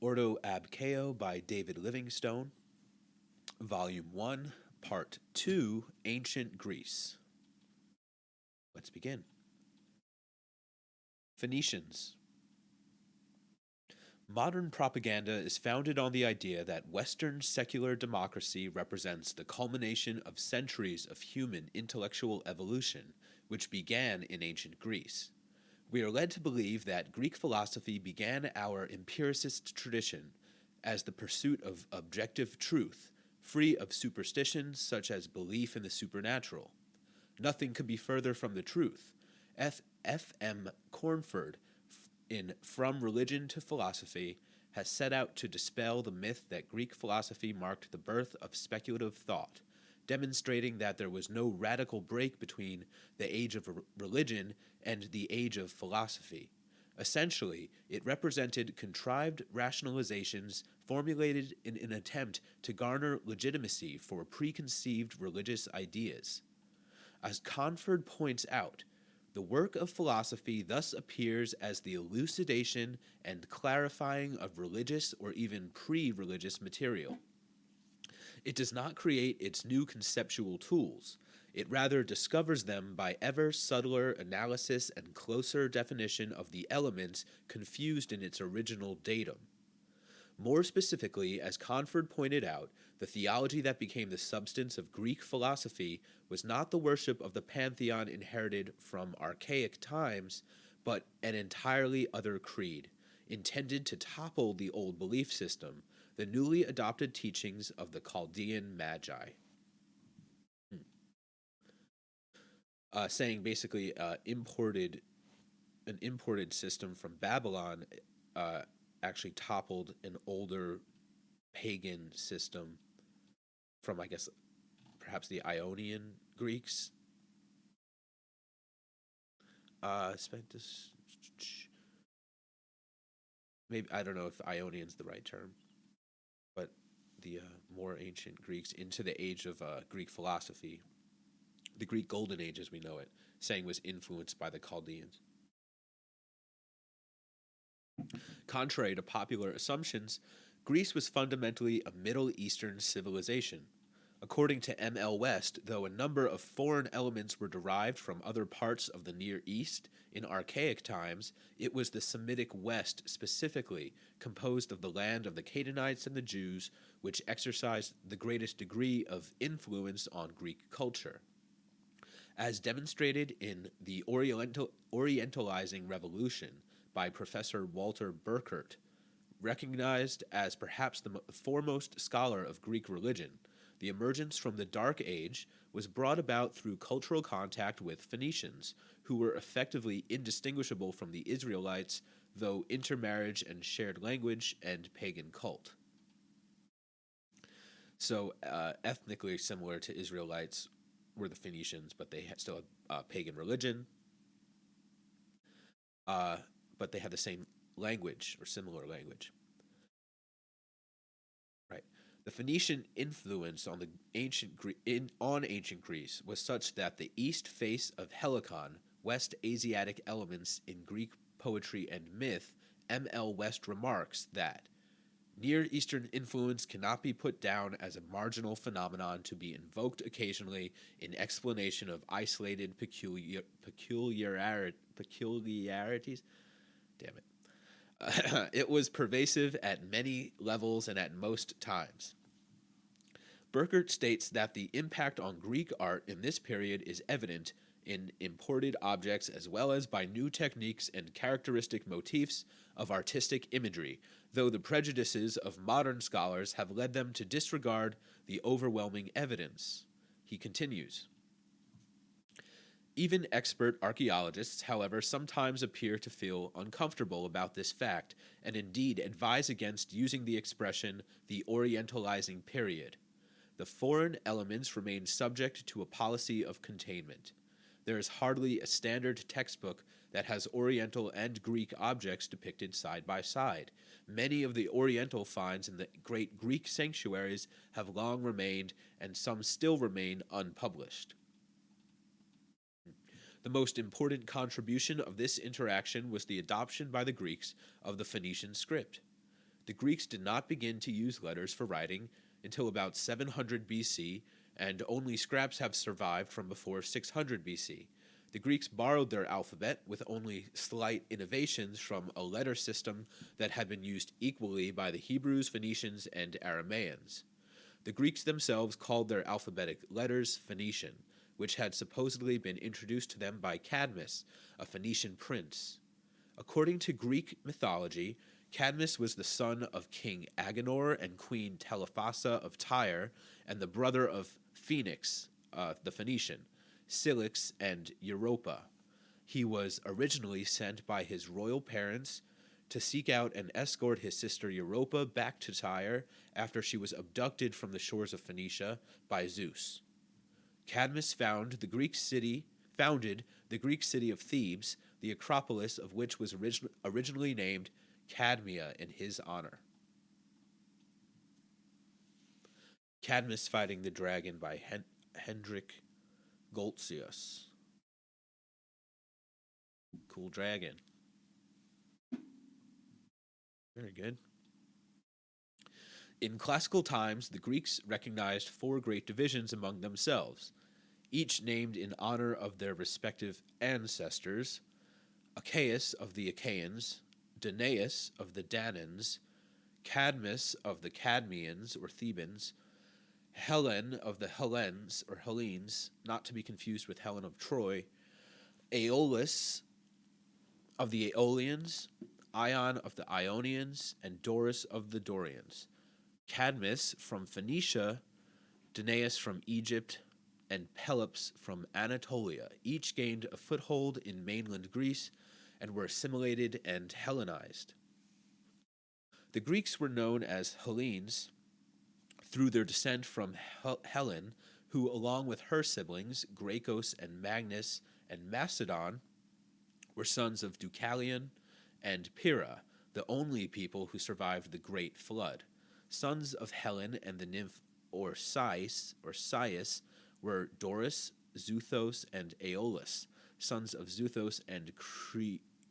ORDO ab CHAO by David Livingstone, Volume 1, Part 2, Ancient Greece. Let's begin. Phoenicians. Modern propaganda is founded on the idea that Western secular democracy represents the culmination of centuries of human intellectual evolution, which began in ancient Greece. We are led to believe that Greek philosophy began our empiricist tradition as the pursuit of objective truth, free of superstitions such as belief in the supernatural. Nothing could be further from the truth. F.M. Cornford, in From Religion to Philosophy, has set out to dispel the myth that Greek philosophy marked the birth of speculative thought, demonstrating that there was no radical break between the age of religion and the age of philosophy. Essentially, it represented contrived rationalizations formulated in an attempt to garner legitimacy for preconceived religious ideas. As Cornford points out, the work of philosophy thus appears as the elucidation and clarifying of religious or even pre-religious material. It does not create its new conceptual tools. It rather discovers them by ever subtler analysis and closer definition of the elements confused in its original datum. More specifically, as Cornford pointed out, the theology that became the substance of Greek philosophy was not the worship of the pantheon inherited from archaic times, but an entirely other creed, intended to topple the old belief system, the newly adopted teachings of the Chaldean Magi. Saying basically an imported system from Babylon actually toppled an older pagan system from, I guess, perhaps the Ionian Greeks. Maybe, I don't know if Ionian's the right term, but the more ancient Greeks into the age of Greek philosophy, the Greek Golden Age as we know it, saying was influenced by the Chaldeans. Contrary to popular assumptions, Greece was fundamentally a Middle Eastern civilization. According to M.L. West, though a number of foreign elements were derived from other parts of the Near East in archaic times, it was the Semitic West specifically, composed of the land of the Canaanites and the Jews, which exercised the greatest degree of influence on Greek culture. As demonstrated in The Orientalizing Revolution by Professor Walter Burkert, recognized as perhaps the foremost scholar of Greek religion, the emergence from the Dark Age was brought about through cultural contact with Phoenicians, who were effectively indistinguishable from the Israelites, though intermarriage and shared language and pagan cult. So, ethnically similar to Israelites were the Phoenicians, but they still had pagan religion, but they had the same language or similar language. Right. The Phoenician influence on ancient Greece was such that the east face of Helicon, West Asiatic elements in Greek poetry and myth, M.L. West remarks that Near Eastern influence cannot be put down as a marginal phenomenon to be invoked occasionally in explanation of isolated peculiarities. Damn it. It was pervasive at many levels and at most times. Burkert states that the impact on Greek art in this period is evident in imported objects as well as by new techniques and characteristic motifs of artistic imagery, though the prejudices of modern scholars have led them to disregard the overwhelming evidence. He continues. Even expert archaeologists, however, sometimes appear to feel uncomfortable about this fact, and indeed advise against using the expression the Orientalizing period. The foreign elements remain subject to a policy of containment. There is hardly a standard textbook that has Oriental and Greek objects depicted side by side. Many of the Oriental finds in the great Greek sanctuaries have long remained, and some still remain unpublished. The most important contribution of this interaction was the adoption by the Greeks of the Phoenician script. The Greeks did not begin to use letters for writing until about 700 BC, and only scraps have survived from before 600 BC. The Greeks borrowed their alphabet with only slight innovations from a letter system that had been used equally by the Hebrews, Phoenicians, and Aramaeans. The Greeks themselves called their alphabetic letters Phoenician, which had supposedly been introduced to them by Cadmus, a Phoenician prince. According to Greek mythology, Cadmus was the son of King Agenor and Queen Telephassa of Tyre, and the brother of Phoenix, the Phoenician, Cilix, and Europa. He was originally sent by his royal parents to seek out and escort his sister Europa back to Tyre after she was abducted from the shores of Phoenicia by Zeus. Cadmus founded the Greek city of Thebes, the Acropolis of which was originally named Cadmea in his honor. Cadmus Fighting the Dragon by Hendrik Goltzius. Cool dragon. Very good. In classical times, the Greeks recognized 4 great divisions among themselves, each named in honor of their respective ancestors: Achaeus of the Achaeans, Danaus of the Danans, Cadmus of the Cadmeans or Thebans, Helen of the Hellenes or Hellenes, not to be confused with Helen of Troy, Aeolus of the Aeolians, Ion of the Ionians, and Doris of the Dorians. Cadmus from Phoenicia, Danaus from Egypt, and Pelops from Anatolia each gained a foothold in mainland Greece and were assimilated and Hellenized. The Greeks were known as Hellenes through their descent from Helen, who, along with her siblings, Gracchus and Magnus and Macedon, were sons of Deucalion and Pyrrha, the only people who survived the Great Flood. Sons of Helen and the nymph Orsias were Doris, Xuthos, and Aeolus. Sons of Xuthos and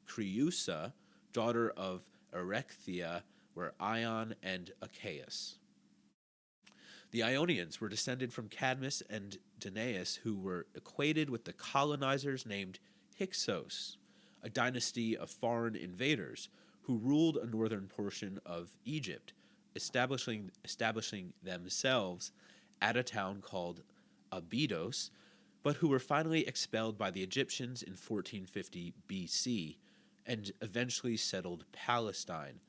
Creusa, daughter of Erechthea, were Ion and Achaeus. The Ionians were descended from Cadmus and Danaus, who were equated with the colonizers named Hyksos, a dynasty of foreign invaders who ruled a northern portion of Egypt, establishing themselves at a town called Abydos, but who were finally expelled by the Egyptians in 1450 BC and eventually settled Palestine.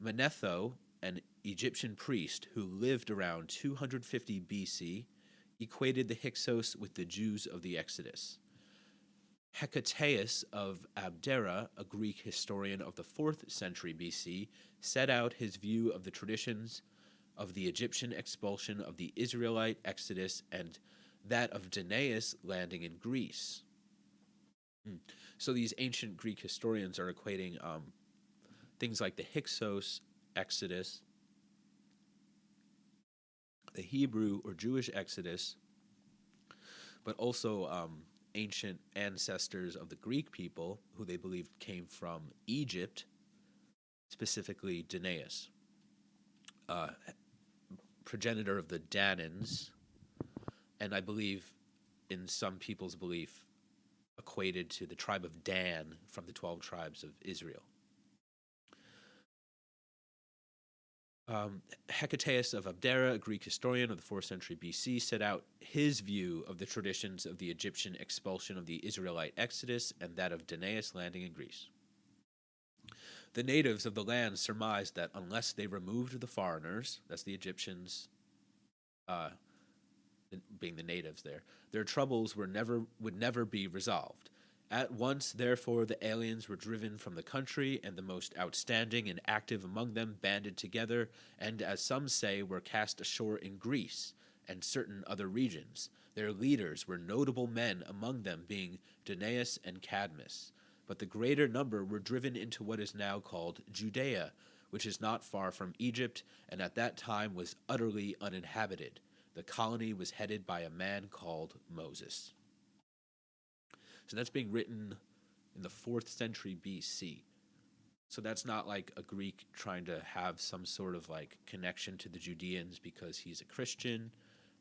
Manetho, an Egyptian priest who lived around 250 BC, equated the Hyksos with the Jews of the Exodus. Hecataeus of Abdera, a Greek historian of the 4th century BC, set out his view of the traditions of the Egyptian expulsion of the Israelite Exodus and that of Danaus landing in Greece. So these ancient Greek historians are equating things like the Hyksos Exodus, the Hebrew or Jewish Exodus, but also ancient ancestors of the Greek people who they believed came from Egypt, specifically Danaus, progenitor of the Danans, and I believe in some people's belief equated to the tribe of Dan from the 12 tribes of Israel. Hecataeus of Abdera, a Greek historian of the 4th century BC, set out his view of the traditions of the Egyptian expulsion of the Israelite Exodus and that of Danaus landing in Greece. The natives of the land surmised that unless they removed the foreigners, that's the Egyptians, being the natives there, their troubles would never be resolved. At once, therefore, the aliens were driven from the country, and the most outstanding and active among them banded together, and, as some say, were cast ashore in Greece and certain other regions. Their leaders were notable men, among them being Danaus and Cadmus. But the greater number were driven into what is now called Judea, which is not far from Egypt, and at that time was utterly uninhabited. The colony was headed by a man called Moses. So that's being written in the 4th century BC. So that's not like a Greek trying to have some sort of like connection to the Judeans because he's a Christian.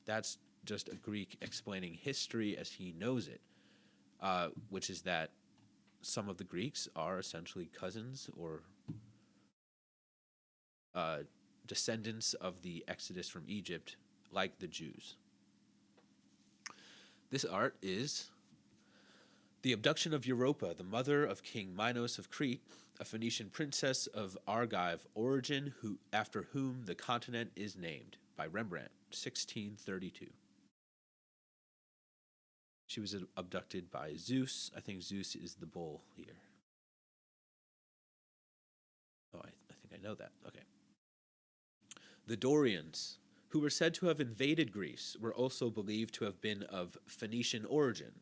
That's just a Greek explaining history as he knows it, which is that some of the Greeks are essentially cousins or descendants of the Exodus from Egypt, like the Jews. This art is the abduction of Europa, the mother of King Minos of Crete, a Phoenician princess of Argive origin, after whom the continent is named, by Rembrandt, 1632. She was abducted by Zeus. I think Zeus is the bull here. Oh, I think I know that. Okay. The Dorians, who were said to have invaded Greece, were also believed to have been of Phoenician origin.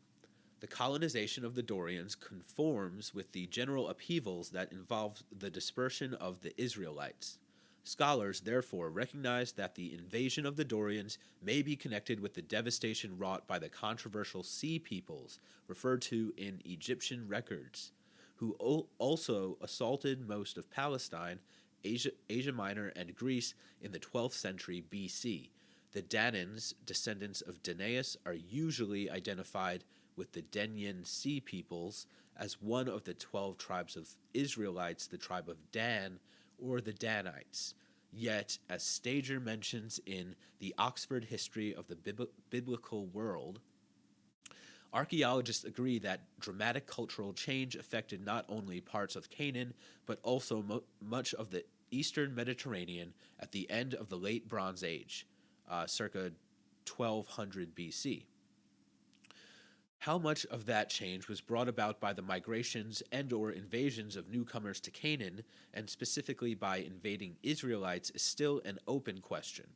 The colonization of the Dorians conforms with the general upheavals that involved the dispersion of the Israelites. Scholars therefore recognize that the invasion of the Dorians may be connected with the devastation wrought by the controversial Sea Peoples referred to in Egyptian records, who also assaulted most of Palestine, Asia Minor, and Greece in the 12th century BC. The Danaans, descendants of Danaus, are usually identified with the Danaan Sea Peoples as one of the 12 tribes of Israelites, the tribe of Dan, or the Danites. Yet, as Stager mentions in the Oxford History of the Biblical World, archaeologists agree that dramatic cultural change affected not only parts of Canaan, but also much of the eastern Mediterranean at the end of the Late Bronze Age, circa 1200 BC. How much of that change was brought about by the migrations and or invasions of newcomers to Canaan, and specifically by invading Israelites, is still an open question.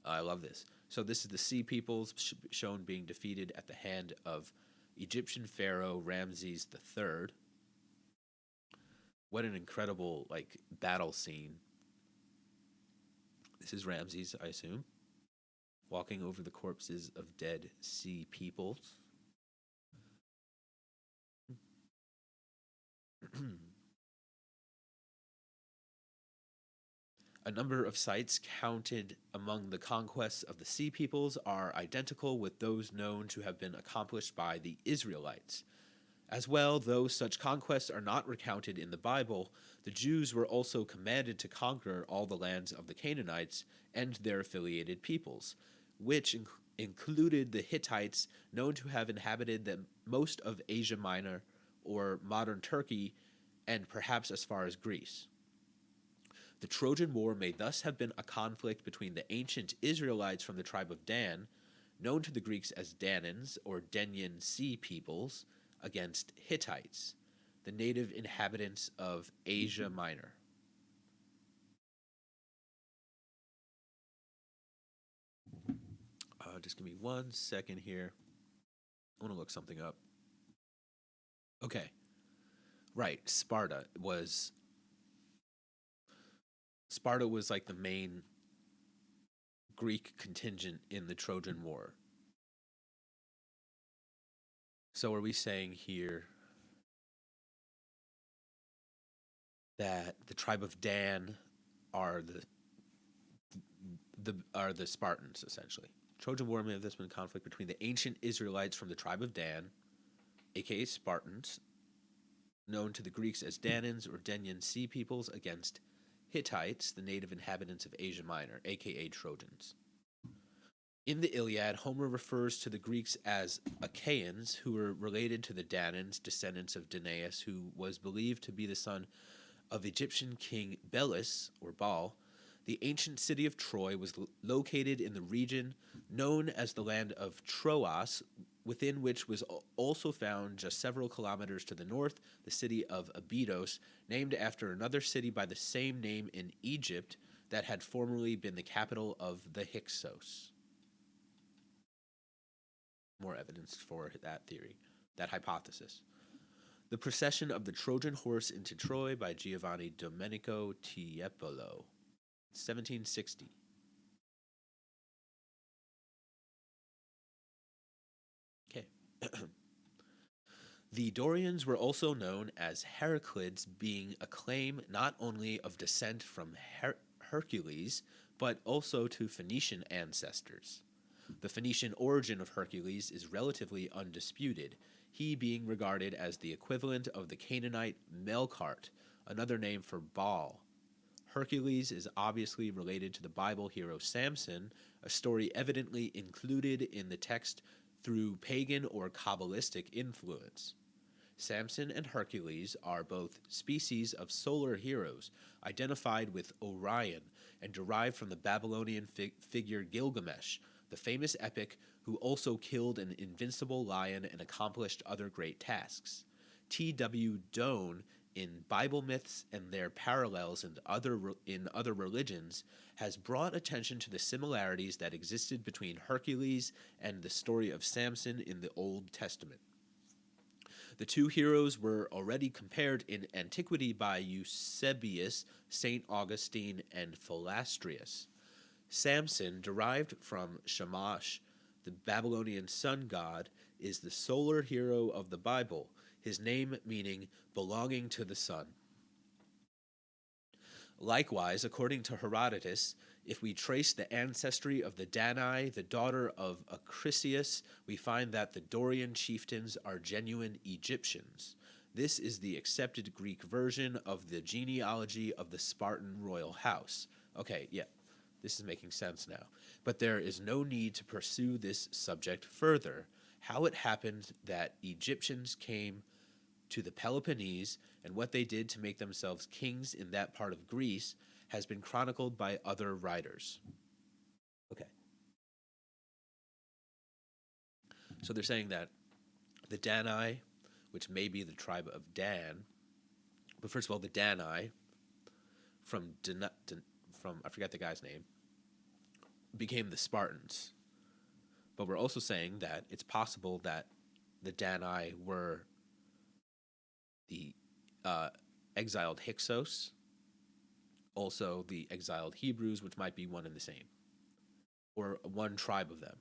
I love this. So this is the Sea Peoples shown being defeated at the hand of Egyptian pharaoh Ramses III. What an incredible battle scene. This is Ramses, I assume, walking over the corpses of dead sea peoples. A number of sites counted among the conquests of the Sea Peoples are identical with those known to have been accomplished by the Israelites. As well, though such conquests are not recounted in the Bible, the Jews were also commanded to conquer all the lands of the Canaanites and their affiliated peoples, which included the Hittites, known to have inhabited most of Asia Minor or modern Turkey, and perhaps as far as Greece. The Trojan War may thus have been a conflict between the ancient Israelites from the tribe of Dan, known to the Greeks as Danaans or Danaan Sea Peoples, against Hittites, the native inhabitants of Asia Minor. Just give me 1 second here. I want to look something up. Okay. Right, Sparta was like the main Greek contingent in the Trojan War. So are we saying here that the tribe of Dan are the Spartans, essentially? Trojan War may have been a conflict between the ancient Israelites from the tribe of Dan, aka Spartans, known to the Greeks as Danaans or Danaan Sea Peoples, against Hittites, the native inhabitants of Asia Minor, aka Trojans. In the Iliad, Homer refers to the Greeks as Achaeans, who were related to the Danaans, descendants of Danaus, who was believed to be the son of Egyptian king Belus, or Baal. The ancient city of Troy was located in the region known as the land of Troas, within which was also found, just several kilometers to the north, the city of Abydos, named after another city by the same name in Egypt that had formerly been the capital of the Hyksos. More evidence for that theory, that hypothesis. The Procession of the Trojan Horse into Troy by Giovanni Domenico Tiepolo, 1760. Okay. The Dorians were also known as Heraclids, being a claim not only of descent from Hercules, but also to Phoenician ancestors. The Phoenician origin of Hercules is relatively undisputed, he being regarded as the equivalent of the Canaanite Melkart, another name for Baal. Hercules is obviously related to the Bible hero Samson, a story evidently included in the text through pagan or Kabbalistic influence. Samson and Hercules are both species of solar heroes identified with Orion and derived from the Babylonian figure Gilgamesh, the famous epic who also killed an invincible lion and accomplished other great tasks. T.W. Doane, in Bible myths and their parallels in other religions, has brought attention to the similarities that existed between Hercules and the story of Samson in the Old Testament. The two heroes were already compared in antiquity by Eusebius, St. Augustine, and Philastrius. Samson, derived from Shamash, the Babylonian sun god, is the solar hero of the Bible, his name meaning belonging to the sun. Likewise, according to Herodotus, if we trace the ancestry of the Danae, the daughter of Acrisius, we find that the Dorian chieftains are genuine Egyptians. This is the accepted Greek version of the genealogy of the Spartan royal house. Okay, yeah, this is making sense now. But there is no need to pursue this subject further. How it happened that Egyptians came to the Peloponnese and what they did to make themselves kings in that part of Greece has been chronicled by other writers. Okay. So they're saying that the Danae, which may be the tribe of Dan, but first of all, the Danae from I forgot the guy's name, became the Spartans. But we're also saying that it's possible that the Danae were the exiled Hyksos, also the exiled Hebrews, which might be one and the same, or one tribe of them,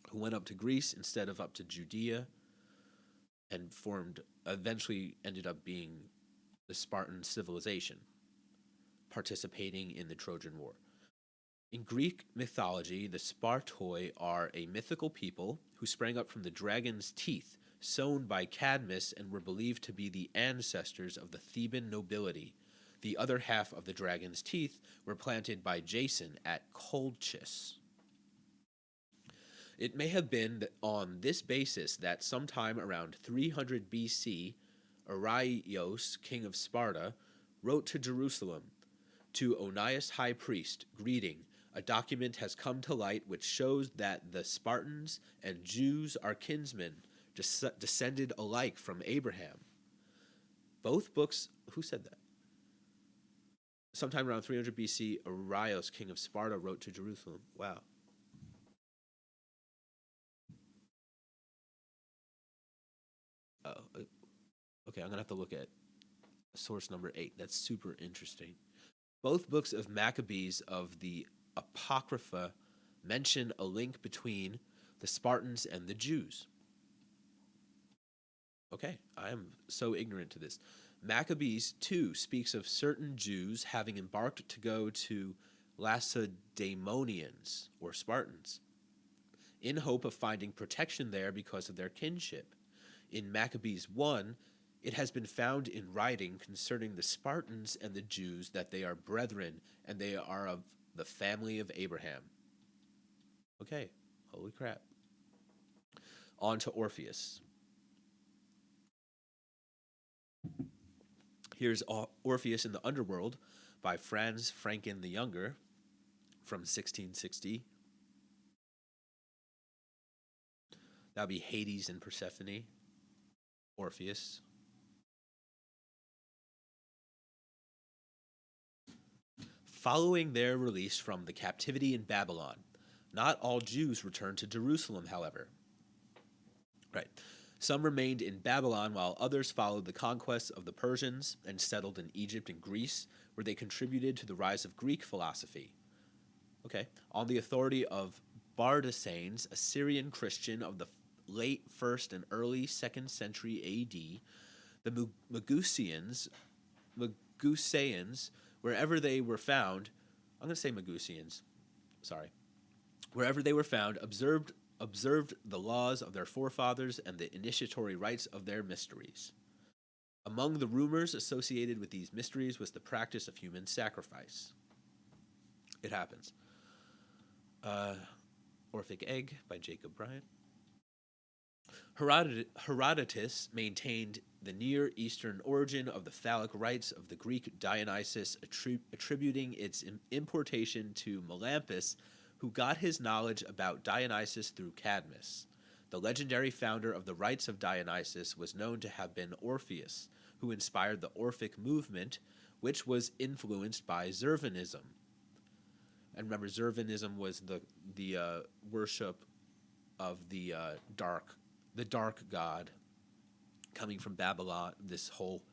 who went up to Greece instead of up to Judea, and eventually ended up being the Spartan civilization, participating in the Trojan War. In Greek mythology, the Spartoi are a mythical people who sprang up from the dragon's teeth, sown by Cadmus, and were believed to be the ancestors of the Theban nobility. The other half of the dragon's teeth were planted by Jason at Colchis. It may have been on this basis that sometime around 300 BC, Araios, king of Sparta, wrote to Jerusalem, "To Onias high priest, greeting. A document has come to light which shows that the Spartans and Jews are kinsmen, descended alike from Abraham." Both books, who said that? Sometime around 300 BC, Araios, king of Sparta, wrote to Jerusalem. Wow. Okay, I'm going to have to look at source number 8. That's super interesting. Both books of Maccabees of the Apocrypha mention a link between the Spartans and the Jews. Okay, I am so ignorant to this. Maccabees, too, speaks of certain Jews having embarked to go to Lacedaemonians, or Spartans, in hope of finding protection there because of their kinship. In Maccabees 1, it has been found in writing concerning the Spartans and the Jews that they are brethren, and they are of the family of Abraham. Okay, holy crap. On to Orpheus. Here's Orpheus in the Underworld by Franz Franken the Younger from 1660. That would be Hades and Persephone. Orpheus. Following their release from the captivity in Babylon, not all Jews returned to Jerusalem, however. Right. Some remained in Babylon, while others followed the conquests of the Persians and settled in Egypt and Greece, where they contributed to the rise of Greek philosophy. Okay. On the authority of Bardesanes, a Syrian Christian of the late 1st and early 2nd century AD, the Magusaeans, wherever they were found, I'm going to say Magusaeans, sorry, wherever they were found, observed the laws of their forefathers and the initiatory rites of their mysteries. Among the rumors associated with these mysteries was the practice of human sacrifice. It happens. Orphic Egg by Jacob Bryant. Herodotus maintained the Near Eastern origin of the phallic rites of the Greek Dionysus, attributing its importation to Melampus, who got his knowledge about Dionysus through Cadmus. The legendary founder of the rites of Dionysus was known to have been Orpheus, who inspired the Orphic movement, which was influenced by Zervanism. And remember, Zervanism was the worship of the dark god, coming from Babylon. This whole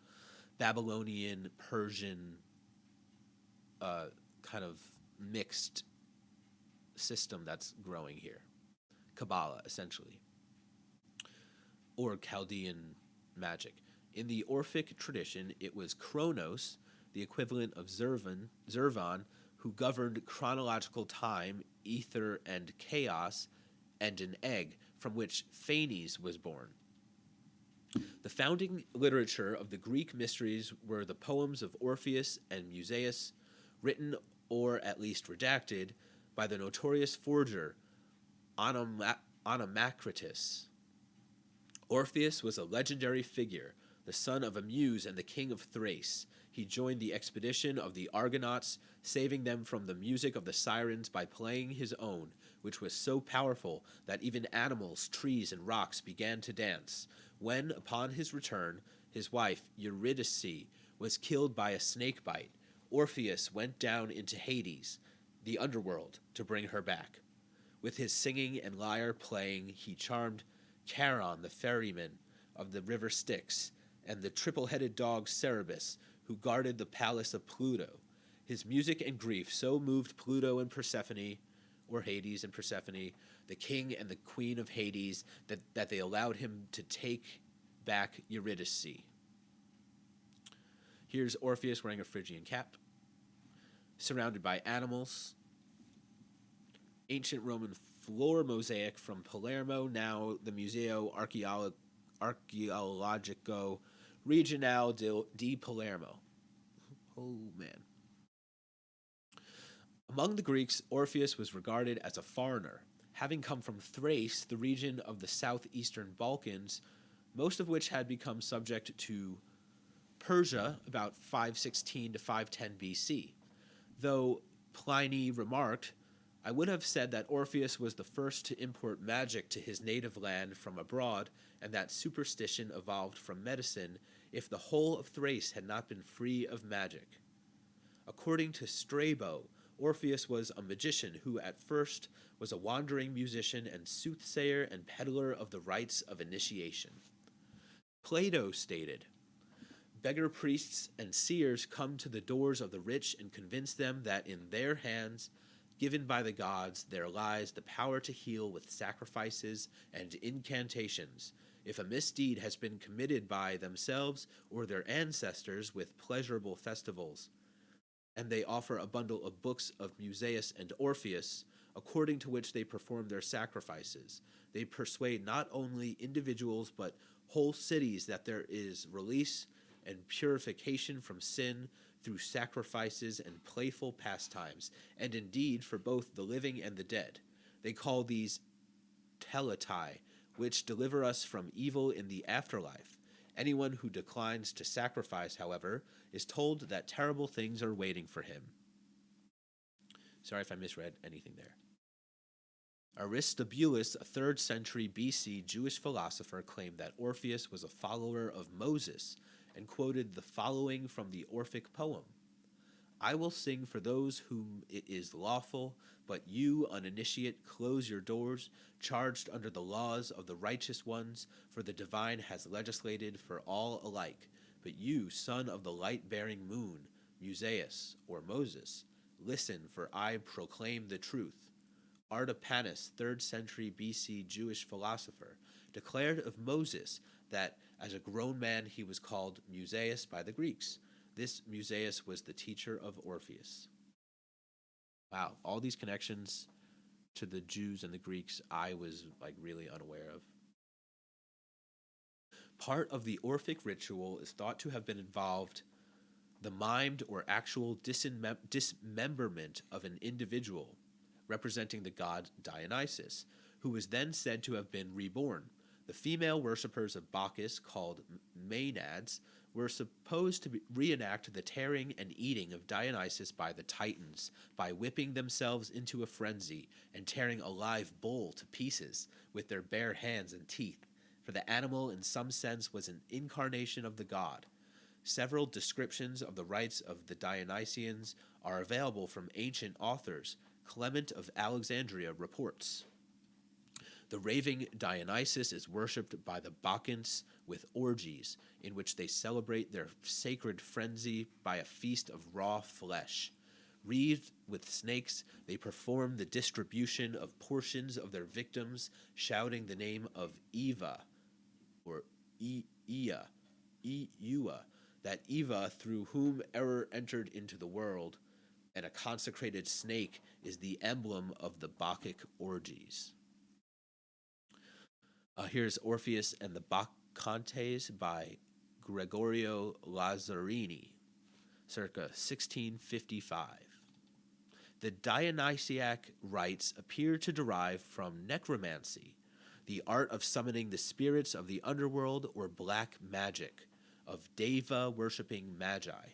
Babylonian Persian kind of mixed system that's growing here. Kabbalah, essentially, or Chaldean magic. In the Orphic tradition, it was Kronos, the equivalent of Zervan, who governed chronological time, ether, and chaos, and an egg, from which Phanes was born. The founding literature of the Greek mysteries were the poems of Orpheus and Musaeus, written, or at least redacted, by the notorious forger Onomacritus. Orpheus was a legendary figure, the son of a muse and the king of Thrace. He joined the expedition of the Argonauts, saving them from the music of the sirens by playing his own, which was so powerful that even animals, trees, and rocks began to dance. When, upon his return, his wife, Eurydice, was killed by a snake bite, Orpheus went down into Hades, the underworld, to bring her back. With his singing and lyre playing, he charmed Charon, the ferryman of the river Styx, and the triple-headed dog Cerberus, who guarded the palace of Pluto. His music and grief so moved Pluto and Persephone, or Hades and Persephone, the king and the queen of Hades, that they allowed him to take back Eurydice. Here's Orpheus wearing a Phrygian cap, surrounded by animals. Ancient Roman floor mosaic from Palermo, now the Museo Archeologico Regionale di Palermo. Oh, man. Among the Greeks, Orpheus was regarded as a foreigner, having come from Thrace, the region of the southeastern Balkans, most of which had become subject to Persia about 516 to 510 BC. Though Pliny remarked, I would have said that Orpheus was the first to import magic to his native land from abroad, and that superstition evolved from medicine, if the whole of Thrace had not been free of magic. According to Strabo, Orpheus was a magician who at first was a wandering musician and soothsayer and peddler of the rites of initiation. Plato stated, beggar priests and seers come to the doors of the rich and convince them that in their hands, given by the gods, there lies the power to heal with sacrifices and incantations, if a misdeed has been committed by themselves or their ancestors with pleasurable festivals. And they offer a bundle of books of Musaeus and Orpheus, according to which they perform their sacrifices. They persuade not only individuals but whole cities that there is release and purification from sin through sacrifices and playful pastimes, and indeed for both the living and the dead. They call these teletai, which deliver us from evil in the afterlife. Anyone who declines to sacrifice, however, is told that terrible things are waiting for him. Sorry if I misread anything there. Aristobulus, a 3rd century BC Jewish philosopher, claimed that Orpheus was a follower of Moses and quoted the following from the Orphic poem. I will sing for those whom it is lawful, but you, uninitiate, close your doors, charged under the laws of the righteous ones, for the divine has legislated for all alike. But you, son of the light-bearing moon, Musaeus, or Moses, listen, for I proclaim the truth. Artapanus, 3rd century BC Jewish philosopher, declared of Moses that as a grown man he was called Musaeus by the Greeks. This Musaeus was the teacher of Orpheus. Wow, all these connections to the Jews and the Greeks I was really unaware of. Part of the Orphic ritual is thought to have been involved the mimed or actual dismemberment of an individual, representing the god Dionysus, who was then said to have been reborn. The female worshippers of Bacchus, called Maenads, were supposed to reenact the tearing and eating of Dionysus by the Titans by whipping themselves into a frenzy and tearing a live bull to pieces with their bare hands and teeth, for the animal in some sense was an incarnation of the god. Several descriptions of the rites of the Dionysians are available from ancient authors. Clement of Alexandria reports. The raving Dionysus is worshipped by the Bacchants with orgies, in which they celebrate their sacred frenzy by a feast of raw flesh. Wreathed with snakes, they perform the distribution of portions of their victims, shouting the name of Eva, or Eua, that Eva through whom error entered into the world, and a consecrated snake is the emblem of the Bacchic orgies. Here's Orpheus and the Bacchantes by Gregorio Lazzarini, circa 1655. The Dionysiac rites appear to derive from necromancy, the art of summoning the spirits of the underworld or black magic, of Deva-worshipping magi.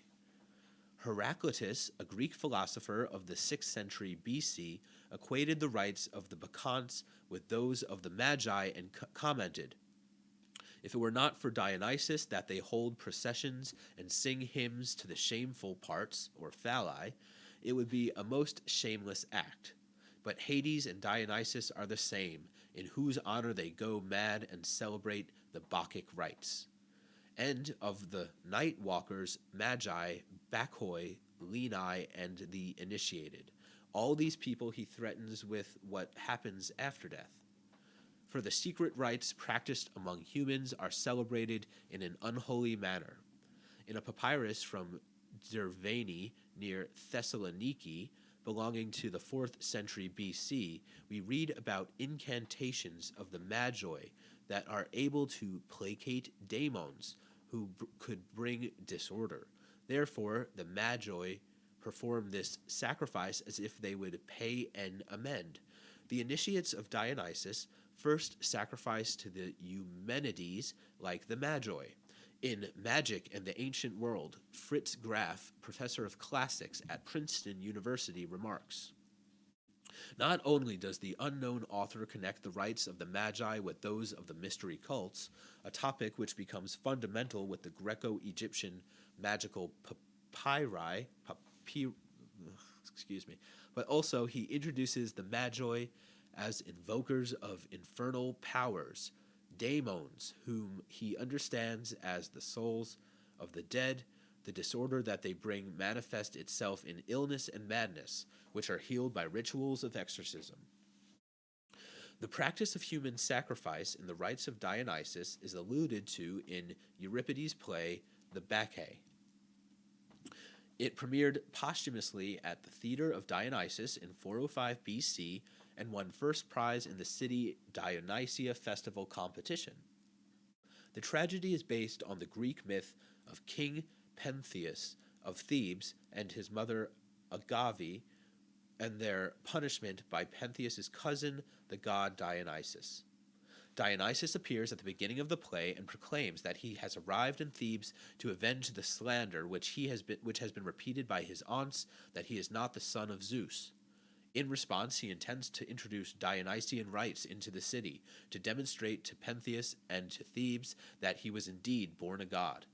Heraclitus, a Greek philosopher of the 6th century BC, equated the rites of the Bacchantes with those of the Magi and commented, "If it were not for Dionysus that they hold processions and sing hymns to the shameful parts, or phalli, it would be a most shameless act. But Hades and Dionysus are the same, in whose honor they go mad and celebrate the Bacchic rites." And of the night walkers, Magi, Bacchoi, Leni, and the initiated. All these people he threatens with what happens after death. For the secret rites practiced among humans are celebrated in an unholy manner. In a papyrus from Derveni near Thessaloniki, belonging to the 4th century BC, we read about incantations of the Magi that are able to placate daemons who could bring disorder. Therefore, the Magi perform this sacrifice as if they would pay and amend. The initiates of Dionysus first sacrifice to the Eumenides like the Magi. In Magic and the Ancient World, Fritz Graf, professor of classics at Princeton University, remarks, "Not only does the unknown author connect the rites of the Magi with those of the mystery cults, a topic which becomes fundamental with the Greco-Egyptian magical papyri, but also he introduces the Magi as invokers of infernal powers, daemons, whom he understands as the souls of the dead. The disorder that they bring manifests itself in illness and madness, which are healed by rituals of exorcism." The practice of human sacrifice in the rites of Dionysus is alluded to in Euripides' play The Bacchae. It premiered posthumously at the Theatre of Dionysus in 405 BC and won first prize in the city Dionysia Festival competition. The tragedy is based on the Greek myth of King Pentheus of Thebes and his mother Agave, and their punishment by Pentheus' cousin, the god Dionysus. Dionysus appears at the beginning of the play and proclaims that he has arrived in Thebes to avenge the slander which has been repeated by his aunts that he is not the son of Zeus. In response, he intends to introduce Dionysian rites into the city to demonstrate to Pentheus and to Thebes that he was indeed born a god.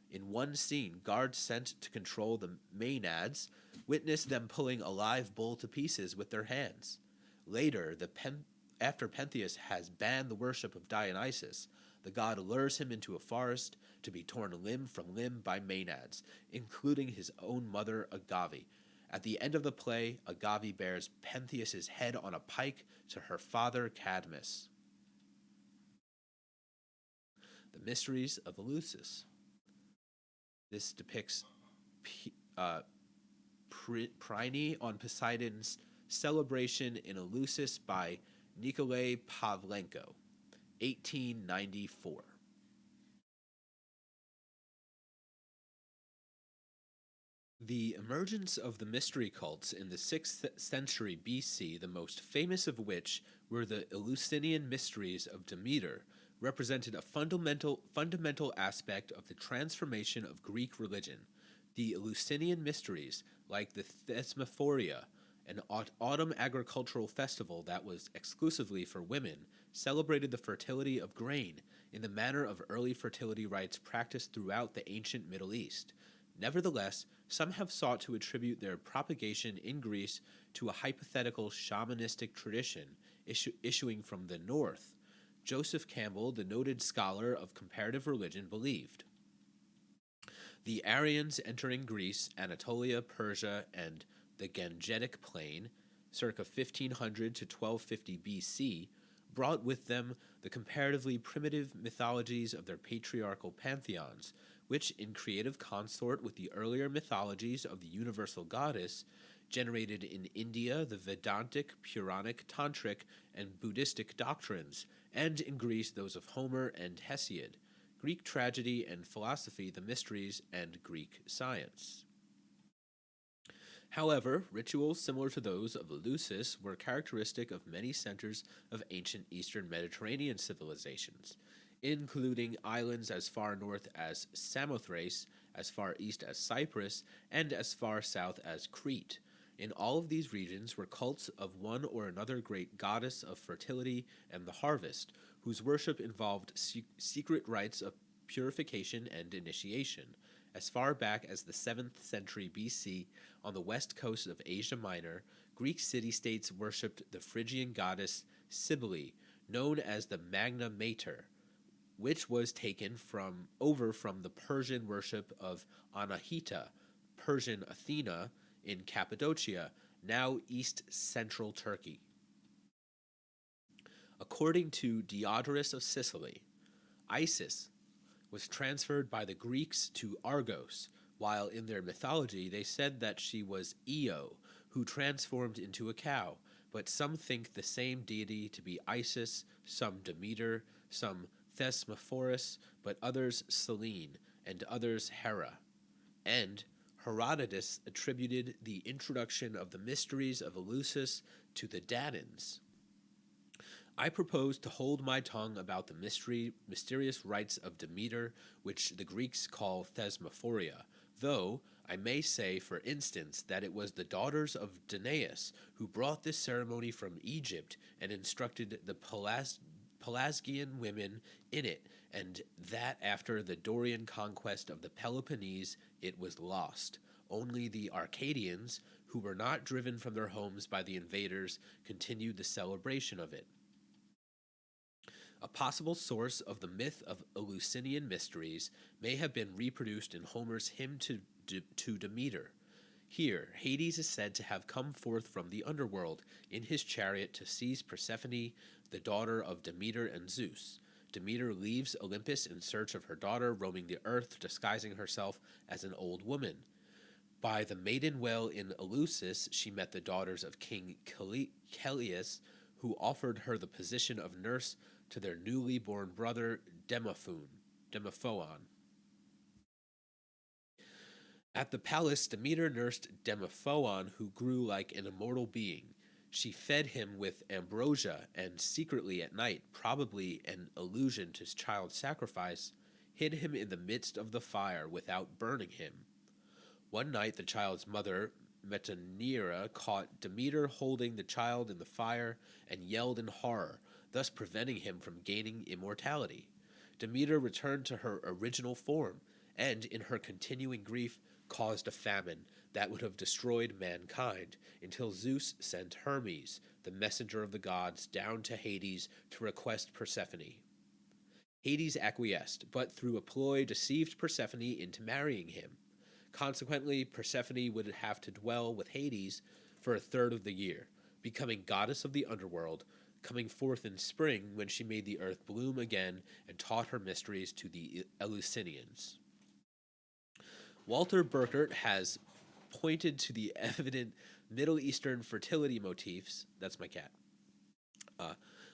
In one scene, guards sent to control the Maenads witness them pulling a live bull to pieces with their hands. Later, after Pentheus has banned the worship of Dionysus, the god lures him into a forest to be torn limb from limb by Maenads, including his own mother Agave. At the end of the play, Agave bears Pentheus' head on a pike to her father Cadmus. Mysteries of Elusis. This depicts Phryne on Poseidon's celebration in Elusis by Nikolay Pavlenko, 1894. The emergence of the mystery cults in the 6th century BC, the most famous of which were the Eleusinian Mysteries of Demeter, represented a fundamental aspect of the transformation of Greek religion. The Eleusinian Mysteries, like the Thesmophoria, an autumn agricultural festival that was exclusively for women, celebrated the fertility of grain in the manner of early fertility rites practiced throughout the ancient Middle East. Nevertheless, some have sought to attribute their propagation in Greece to a hypothetical shamanistic tradition issuing from the north. Joseph Campbell, the noted scholar of comparative religion, believed. The Aryans entering Greece, Anatolia, Persia, and the Gangetic Plain, circa 1500 to 1250 BC, brought with them the comparatively primitive mythologies of their patriarchal pantheons, which, in creative consort with the earlier mythologies of the universal goddess, generated in India the Vedantic, Puranic, Tantric, and Buddhistic doctrines, and in Greece those of Homer and Hesiod, Greek tragedy and philosophy, the mysteries, and Greek science. However, rituals similar to those of Eleusis were characteristic of many centers of ancient Eastern Mediterranean civilizations, including islands as far north as Samothrace, as far east as Cyprus, and as far south as Crete. In all of these regions were cults of one or another great goddess of fertility and the harvest, whose worship involved secret rites of purification and initiation. As far back as the 7th century BC, on the west coast of Asia Minor, Greek city-states worshipped the Phrygian goddess Cybele, known as the Magna Mater, which was taken over from the Persian worship of Anahita, Persian Athena, in Cappadocia, now east-central Turkey. According to Diodorus of Sicily, Isis was transferred by the Greeks to Argos, while in their mythology they said that she was Io, who transformed into a cow, but some think the same deity to be Isis, some Demeter, some Thesmophoros, but others Selene, and others Hera. And Herodotus attributed the introduction of the mysteries of Elusis to the Dadans. I propose to hold my tongue about the mysterious rites of Demeter, which the Greeks call Thesmophoria, though I may say, for instance, that it was the daughters of Danaus who brought this ceremony from Egypt and instructed the Pelasgian women in it, and that after the Dorian conquest of the Peloponnese it was lost. Only the Arcadians, who were not driven from their homes by the invaders, continued the celebration of it. A possible source of the myth of Eleusinian mysteries may have been reproduced in Homer's hymn to Demeter. Here, Hades is said to have come forth from the underworld in his chariot to seize Persephone, the daughter of Demeter and Zeus. Demeter leaves Olympus in search of her daughter, roaming the earth, disguising herself as an old woman. By the maiden well in Eleusis, she met the daughters of King Chelius, who offered her the position of nurse to their newly born brother Demophoon. At the palace, Demeter nursed Demophoon, who grew like an immortal being. She fed him with ambrosia, and secretly at night, probably an allusion to child sacrifice, hid him in the midst of the fire without burning him. One night the child's mother, Metaneira, caught Demeter holding the child in the fire and yelled in horror, thus preventing him from gaining immortality. Demeter returned to her original form, and, in her continuing grief, caused a famine that would have destroyed mankind, until Zeus sent Hermes, the messenger of the gods, down to Hades to request Persephone. Hades acquiesced, but through a ploy deceived Persephone into marrying him. Consequently, Persephone would have to dwell with Hades for a third of the year, becoming goddess of the underworld, coming forth in spring when she made the earth bloom again and taught her mysteries to the Eleusinians. Walter Burkert has pointed to the evident Middle Eastern fertility motifs. That's my cat.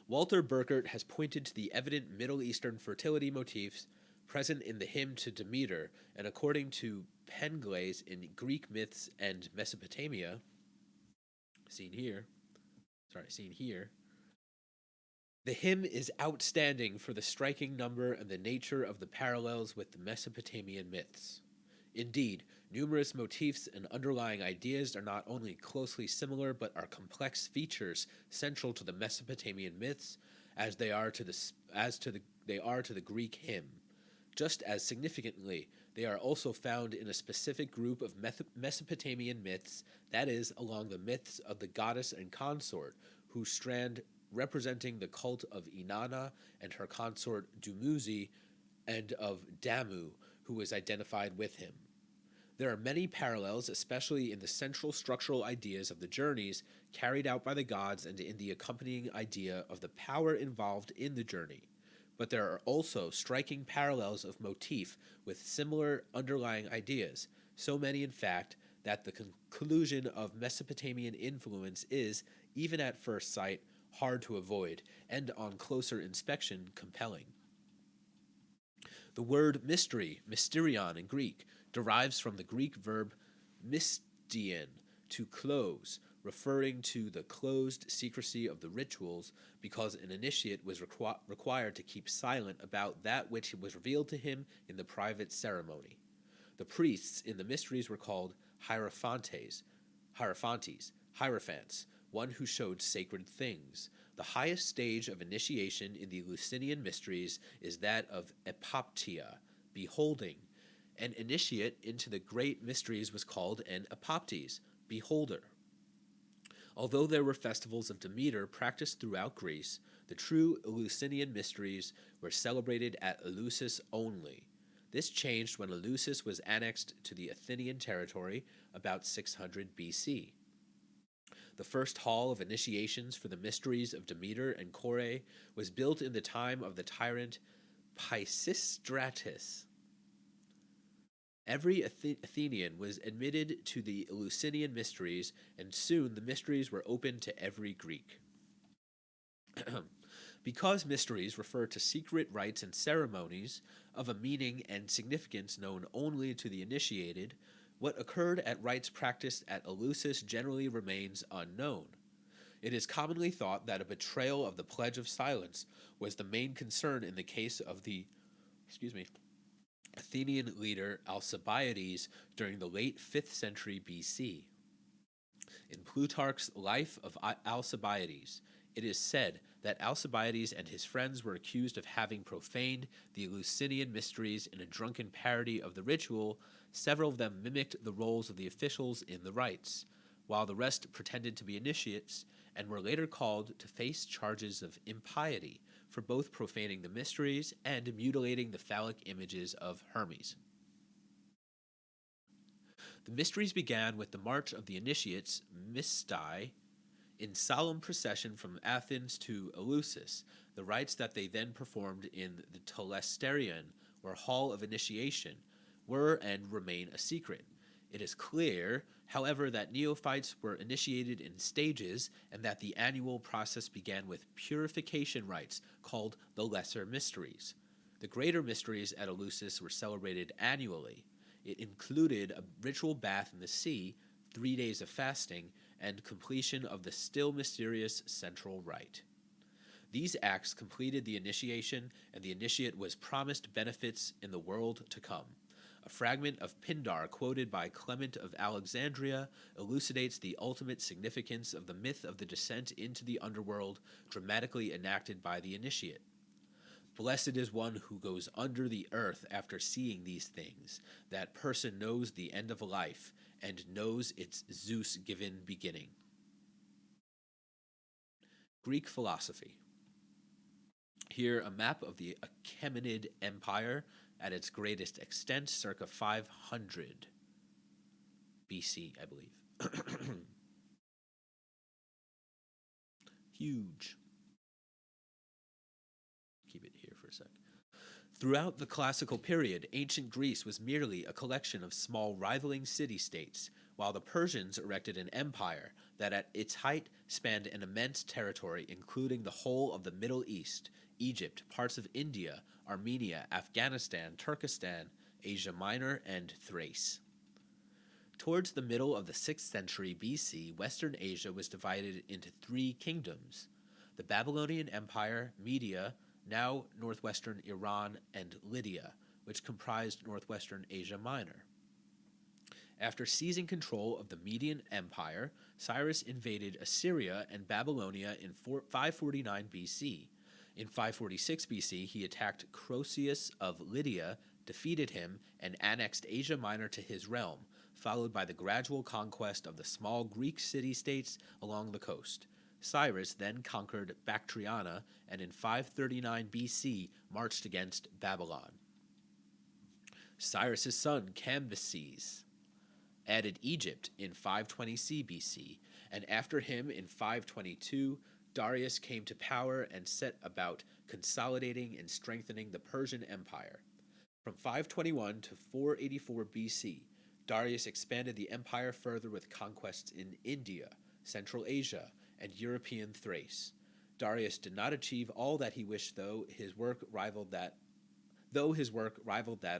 Walter Burkert has pointed to the evident Middle Eastern fertility motifs present in the hymn to Demeter, and according to Pengles in Greek myths and Mesopotamia, seen here, the hymn is outstanding for the striking number and the nature of the parallels with the Mesopotamian myths. Indeed, numerous motifs and underlying ideas are not only closely similar but are complex features central to the Mesopotamian myths as they are to the Greek hymn. Just as significantly, they are also found in a specific group of Mesopotamian myths, that is, along the myths of the goddess and consort, whose strand representing the cult of Inanna and her consort Dumuzi, and of Damu, who is identified with him. There are many parallels, especially in the central structural ideas of the journeys carried out by the gods and in the accompanying idea of the power involved in the journey. But there are also striking parallels of motif with similar underlying ideas, so many in fact that the conclusion of Mesopotamian influence is, even at first sight, hard to avoid, and on closer inspection, compelling. The word mystery, mysterion in Greek, derives from the Greek verb mystian, to close, referring to the closed secrecy of the rituals, because an initiate was required to keep silent about that which was revealed to him in the private ceremony. The priests in the mysteries were called hierophants, one who showed sacred things. The highest stage of initiation in the Eleusinian mysteries is that of epoptia, beholding. An initiate into the great mysteries was called an epoptes, beholder. Although there were festivals of Demeter practiced throughout Greece, the true Eleusinian mysteries were celebrated at Eleusis only. This changed when Eleusis was annexed to the Athenian territory about 600 BC. The first hall of initiations for the mysteries of Demeter and Kore was built in the time of the tyrant Pisistratus. Every Athenian was admitted to the Eleusinian mysteries, and soon the mysteries were open to every Greek. Because mysteries refer to secret rites and ceremonies of a meaning and significance known only to the initiated, what occurred at rites practiced at Eleusis generally remains unknown. It is commonly thought that a betrayal of the pledge of silence was the main concern in the case of the Athenian leader Alcibiades during the late 5th century BC. In Plutarch's Life of Alcibiades, it is said that Alcibiades and his friends were accused of having profaned the Eleusinian mysteries in a drunken parody of the ritual. Several of them mimicked the roles of the officials in the rites, while the rest pretended to be initiates and were later called to face charges of impiety for both profaning the mysteries and mutilating the phallic images of Hermes. The mysteries began with the march of the initiates, Mystai, in solemn procession from Athens to Eleusis, the rites that they then performed in the Telesterion, or Hall of Initiation, were and remain a secret. It is clear, however, that neophytes were initiated in stages and that the annual process began with purification rites called the Lesser Mysteries. The Greater Mysteries at Eleusis were celebrated annually. It included a ritual bath in the sea, 3 days of fasting, and completion of the still mysterious central rite. These acts completed the initiation, and the initiate was promised benefits in the world to come. A fragment of Pindar quoted by Clement of Alexandria elucidates the ultimate significance of the myth of the descent into the underworld, dramatically enacted by the initiate. Blessed is one who goes under the earth after seeing these things. That person knows the end of life and knows its Zeus-given beginning. Greek philosophy. Here, a map of the Achaemenid Empire at its greatest extent, circa 500 BC, I believe. Huge. Throughout the classical period, ancient Greece was merely a collection of small rivaling city-states, while the Persians erected an empire that at its height spanned an immense territory including the whole of the Middle East, Egypt, parts of India, Armenia, Afghanistan, Turkestan, Asia Minor, and Thrace. Towards the middle of the 6th century BC, Western Asia was divided into 3 kingdoms: the Babylonian Empire, Media, now northwestern Iran, and Lydia, which comprised northwestern Asia Minor. After seizing control of the Median Empire, Cyrus invaded Assyria and Babylonia in 549 BC. In 546 BC, he attacked Croesus of Lydia, defeated him, and annexed Asia Minor to his realm, followed by the gradual conquest of the small Greek city-states along the coast. Cyrus then conquered Bactriana and in 539 BC marched against Babylon. Cyrus's son Cambyses added Egypt in 520 BC, and after him in 522, Darius came to power and set about consolidating and strengthening the Persian Empire. From 521 to 484 BC, Darius expanded the empire further with conquests in India, Central Asia, and European Thrace. Darius did not achieve all that he wished, though his work rivaled that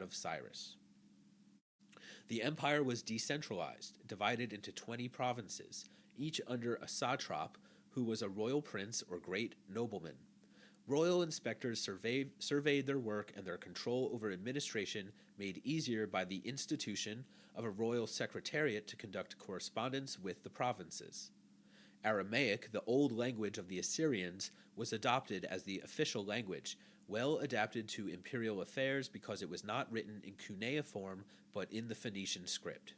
of Cyrus. The empire was decentralized, divided into 20 provinces, each under a satrap who was a royal prince or great nobleman. Royal inspectors surveyed their work and their control over administration made easier by the institution of a royal secretariat to conduct correspondence with the provinces. Aramaic, the old language of the Assyrians, was adopted as the official language, well adapted to imperial affairs because it was not written in cuneiform but in the Phoenician script.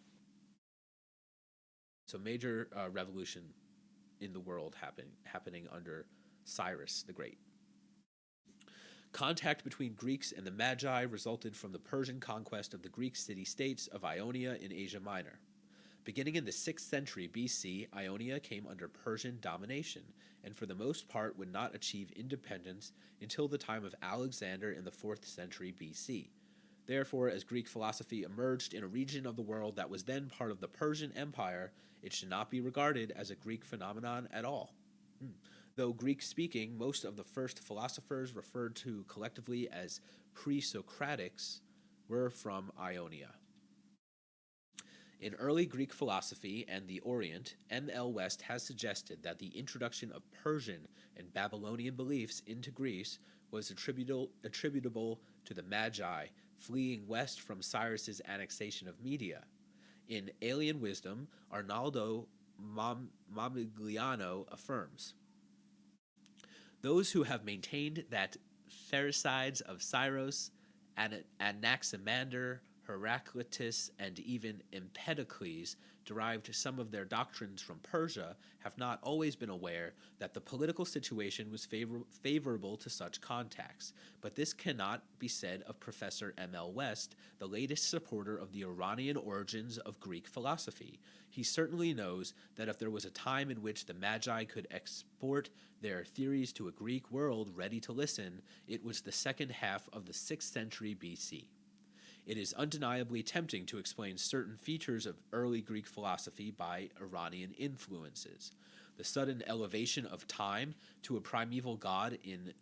So major revolution in the world happening under Cyrus the Great. Contact between Greeks and the Magi resulted from the Persian conquest of the Greek city-states of Ionia in Asia Minor. Beginning in the 6th century BC, Ionia came under Persian domination, and for the most part would not achieve independence until the time of Alexander in the 4th century BC. Therefore, as Greek philosophy emerged in a region of the world that was then part of the Persian Empire, it should not be regarded as a Greek phenomenon at all. Though Greek-speaking, most of the first philosophers referred to collectively as pre-Socratics were from Ionia. In early Greek philosophy and the Orient, M.L. West has suggested that the introduction of Persian and Babylonian beliefs into Greece was attributable to the Magi fleeing west from Cyrus's annexation of Media. In Alien Wisdom, Arnaldo Mamigliano affirms, "Those who have maintained that Pheresides of Cyrus, Anaximander, Heraclitus, and even Empedocles derived some of their doctrines from Persia have not always been aware that the political situation was favorable to such contacts, but this cannot be said of Professor M.L. West, the latest supporter of the Iranian origins of Greek philosophy. He certainly knows that if there was a time in which the Magi could export their theories to a Greek world ready to listen, it was the second half of the 6th century BC. It is undeniably tempting to explain certain features of early Greek philosophy by Iranian influences. The sudden elevation of time to a primeval god in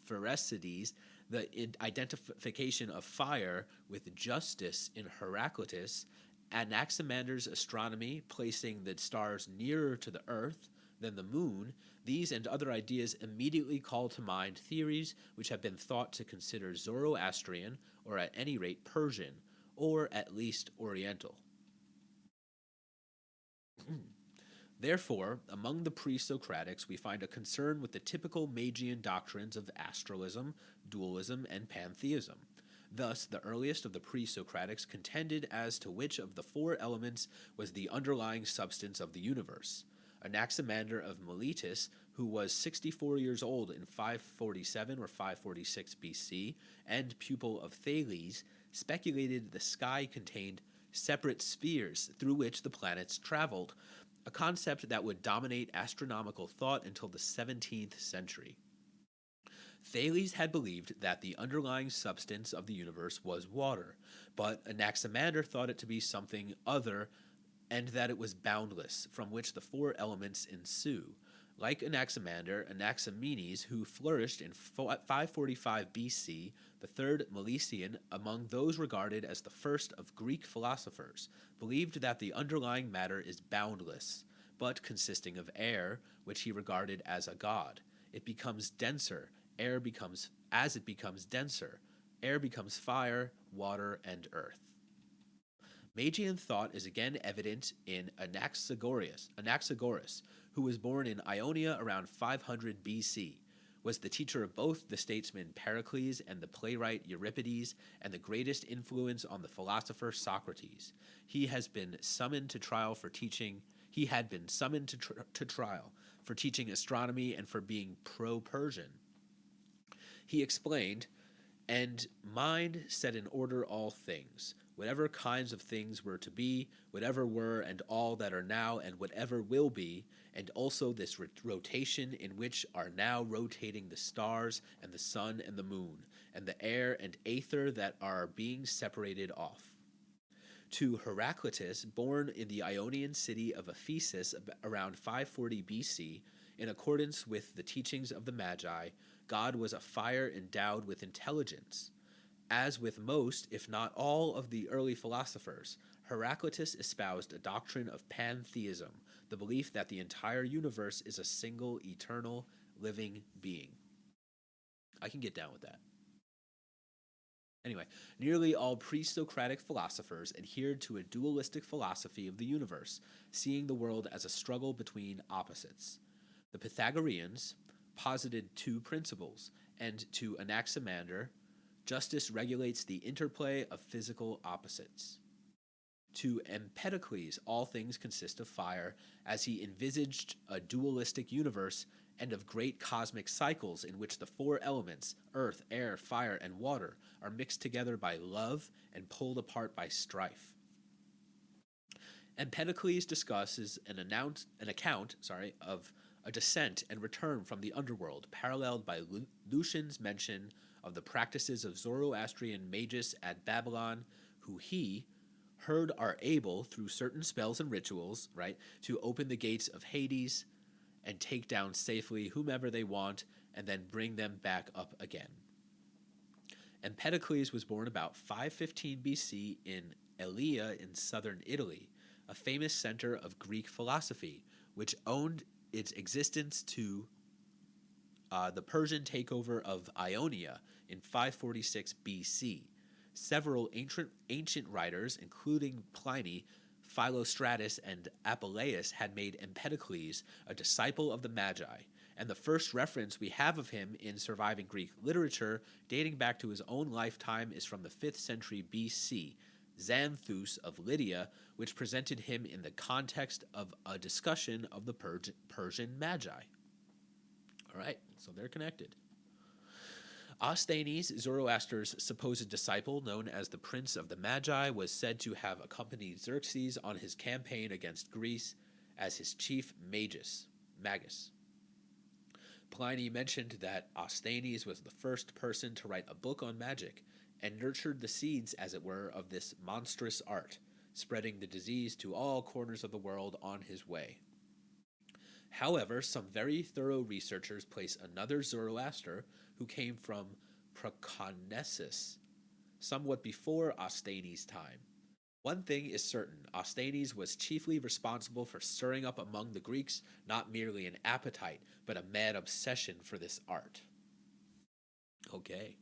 Pherecydes, the identification of fire with justice in Heraclitus, Anaximander's astronomy placing the stars nearer to the earth than the moon, these and other ideas immediately call to mind theories which have been thought to consider Zoroastrian, or at any rate Persian, or at least Oriental. Therefore, among the pre-Socratics we find a concern with the typical Magian doctrines of astralism, dualism, and pantheism. Thus, the earliest of the pre-Socratics contended as to which of the 4 elements was the underlying substance of the universe. Anaximander of Miletus, who was 64 years old in 547 or 546 BC, and pupil of Thales, speculated the sky contained separate spheres through which the planets traveled, a concept that would dominate astronomical thought until the 17th century. Thales had believed that the underlying substance of the universe was water, but Anaximander thought it to be something other and that it was boundless, from which the four elements ensue. Like Anaximander, Anaximenes, who flourished in 545 BC, the third Milesian, among those regarded as the first of Greek philosophers, believed that the underlying matter is boundless, but consisting of air, which he regarded as a god. It becomes denser, air becomes denser, air becomes fire, water, and earth. Magian thought is again evident in Anaxagoras, who was born in Ionia around 500 BC, was the teacher of both the statesman Pericles and the playwright Euripides, and the greatest influence on the philosopher Socrates. He had been summoned to trial for teaching astronomy and for being pro-Persian. He explained, "And mind set in order all things, whatever kinds of things were to be, whatever were, and all that are now, and whatever will be, and also this rotation in which are now rotating the stars, and the sun, and the moon, and the air and aether that are being separated off." To Heraclitus, born in the Ionian city of Ephesus around 540 BC, in accordance with the teachings of the Magi, God was a fire endowed with intelligence. As with most, if not all, of the early philosophers, Heraclitus espoused a doctrine of pantheism, the belief that the entire universe is a single, eternal, living being. I can get down with that. Anyway, nearly all pre-Socratic philosophers adhered to a dualistic philosophy of the universe, seeing the world as a struggle between opposites. The Pythagoreans posited two principles, and to Anaximander, justice regulates the interplay of physical opposites. To Empedocles, all things consist of fire, as he envisaged a dualistic universe and of great cosmic cycles in which the four elements, earth, air, fire, and water, are mixed together by love and pulled apart by strife. Empedocles discusses an account of a descent and return from the underworld, paralleled by Lucian's mention of the practices of Zoroastrian magus at Babylon, who he heard are able, through certain spells and rituals, to open the gates of Hades and take down safely whomever they want and then bring them back up again. Empedocles was born about 515 BC in Elea in southern Italy, a famous center of Greek philosophy, which owed its existence to the Persian takeover of Ionia in 546 BC. Several ancient writers, including Pliny, Philostratus, and Apuleius, had made Empedocles a disciple of the Magi, and the first reference we have of him in surviving Greek literature, dating back to his own lifetime, is from the 5th century BC, Xanthus of Lydia, which presented him in the context of a discussion of the Persian Magi. All right, so they're connected. Asthenes, Zoroaster's supposed disciple, known as the Prince of the Magi, was said to have accompanied Xerxes on his campaign against Greece as his chief magus. Pliny mentioned that Asthenes was the first person to write a book on magic and nurtured the seeds, as it were, of this monstrous art, spreading the disease to all corners of the world on his way. However, some very thorough researchers place another Zoroaster, who came from Proconnesus, somewhat before Asthenes' time. One thing is certain, Asthenes was chiefly responsible for stirring up among the Greeks not merely an appetite, but a mad obsession for this art. Okay.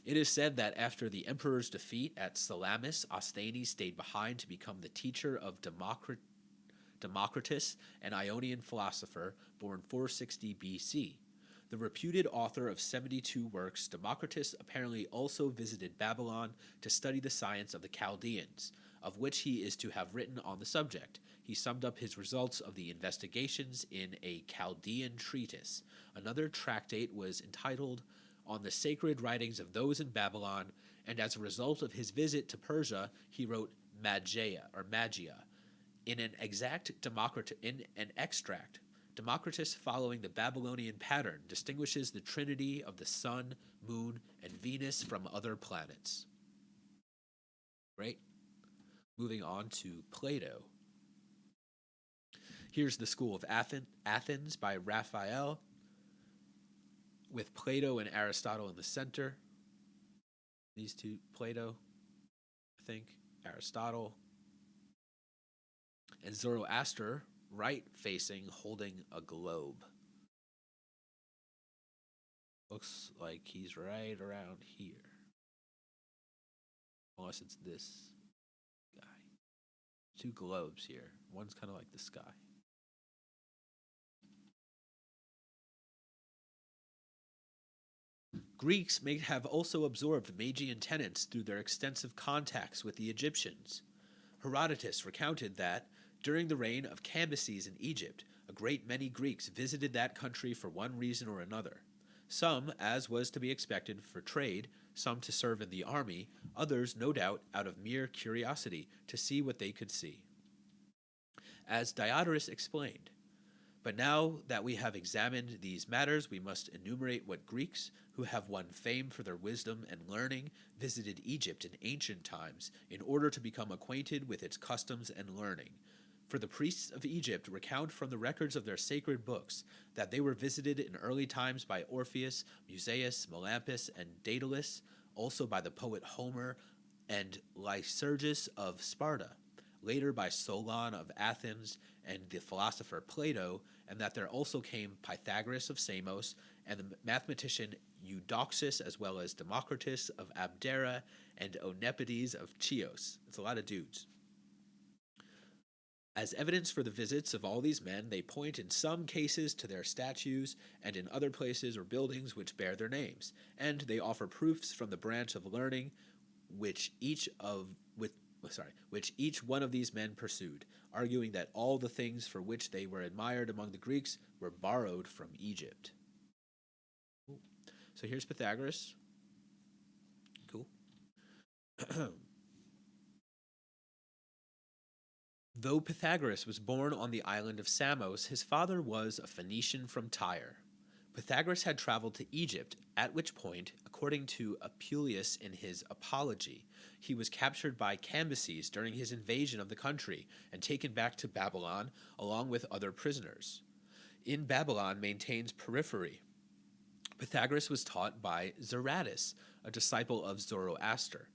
It is said that after the emperor's defeat at Salamis, Asthenes stayed behind to become the teacher of Democritus, an Ionian philosopher born 460 BC. The reputed author of 72 works, Democritus apparently also visited Babylon to study the science of the Chaldeans, of which he is to have written on the subject. He summed up his results of the investigations in a Chaldean treatise. Another tractate was entitled On the Sacred Writings of Those in Babylon, and as a result of his visit to Persia, he wrote Magia. In an extract, Democritus, following the Babylonian pattern, distinguishes the trinity of the sun, moon, and Venus from other planets. Right? Moving on to Plato. Here's the School of Athens by Raphael, with Plato and Aristotle in the center. These two, Plato, I think, Aristotle, and Zoroaster, right-facing, holding a globe. Looks like he's right around here. Unless it's this guy. Two globes here. One's kind of like the sky. Greeks may have also absorbed Magian tenets through their extensive contacts with the Egyptians. Herodotus recounted that, during the reign of Cambyses in Egypt, a great many Greeks visited that country for one reason or another. Some, as was to be expected, for trade, some to serve in the army, others, no doubt, out of mere curiosity to see what they could see. As Diodorus explained, "But now that we have examined these matters, we must enumerate what Greeks, who have won fame for their wisdom and learning, visited Egypt in ancient times, in order to become acquainted with its customs and learning. For the priests of Egypt recount from the records of their sacred books that they were visited in early times by Orpheus, Musaeus, Melampus, and Daedalus, also by the poet Homer and Lycurgus of Sparta, later by Solon of Athens and the philosopher Plato, and that there also came Pythagoras of Samos and the mathematician Eudoxus, as well as Democritus of Abdera and Onepides of Chios." It's a lot of dudes. As evidence for the visits of all these men, they point in some cases to their statues, and in other places or buildings which bear their names, and they offer proofs from the branch of learning which each one of these men pursued, arguing that all the things for which they were admired among the Greeks were borrowed from Egypt. Cool. So here's Pythagoras. Cool. Though Pythagoras was born on the island of Samos, his father was a Phoenician from Tyre. Pythagoras had traveled to Egypt, at which point, according to Apuleius in his Apology, he was captured by Cambyses during his invasion of the country and taken back to Babylon along with other prisoners. In Babylon maintains Periphery. Pythagoras was taught by Zaratus, a disciple of Zoroaster,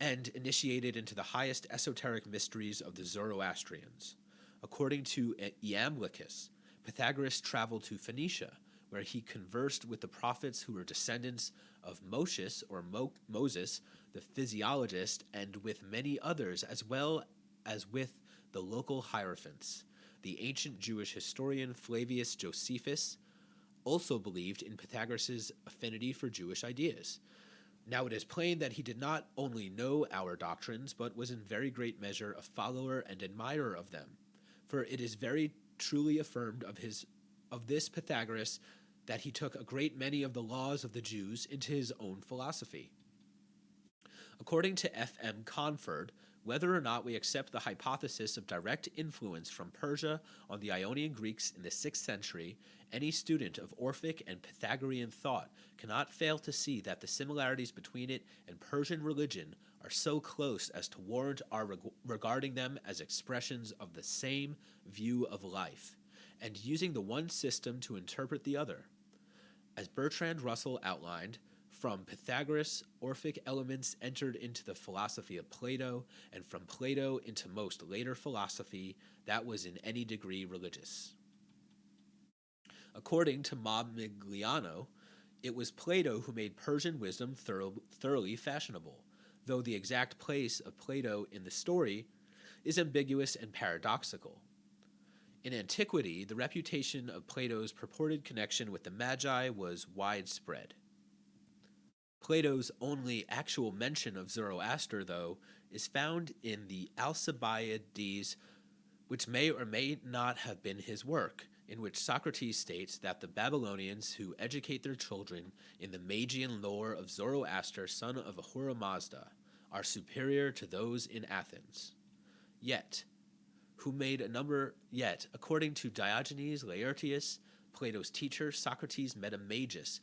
and initiated into the highest esoteric mysteries of the Zoroastrians. According to Iamblichus, Pythagoras traveled to Phoenicia, where he conversed with the prophets who were descendants of Moses the physiologist, and with many others, as well as with the local hierophants. The ancient Jewish historian Flavius Josephus also believed in Pythagoras' affinity for Jewish ideas. Now it is plain that he did not only know our doctrines, but was in very great measure a follower and admirer of them. For it is very truly affirmed of this Pythagoras that he took a great many of the laws of the Jews into his own philosophy. According to F.M. Conford, whether or not we accept the hypothesis of direct influence from Persia on the Ionian Greeks in the 6th century, any student of Orphic and Pythagorean thought cannot fail to see that the similarities between it and Persian religion are so close as to warrant our regarding them as expressions of the same view of life, and using the one system to interpret the other. As Bertrand Russell outlined, from Pythagoras, Orphic elements entered into the philosophy of Plato, and from Plato into most later philosophy that was in any degree religious. According to Modigliano, it was Plato who made Persian wisdom thoroughly fashionable, though the exact place of Plato in the story is ambiguous and paradoxical. In antiquity, the reputation of Plato's purported connection with the Magi was widespread. Plato's only actual mention of Zoroaster, though, is found in the Alcibiades, which may or may not have been his work, in which Socrates states that the Babylonians who educate their children in the Magian lore of Zoroaster, son of Ahura Mazda, are superior to those in Athens. Yet, who made a number, yet, according to Diogenes Laertius, Plato's teacher, Socrates met a magus,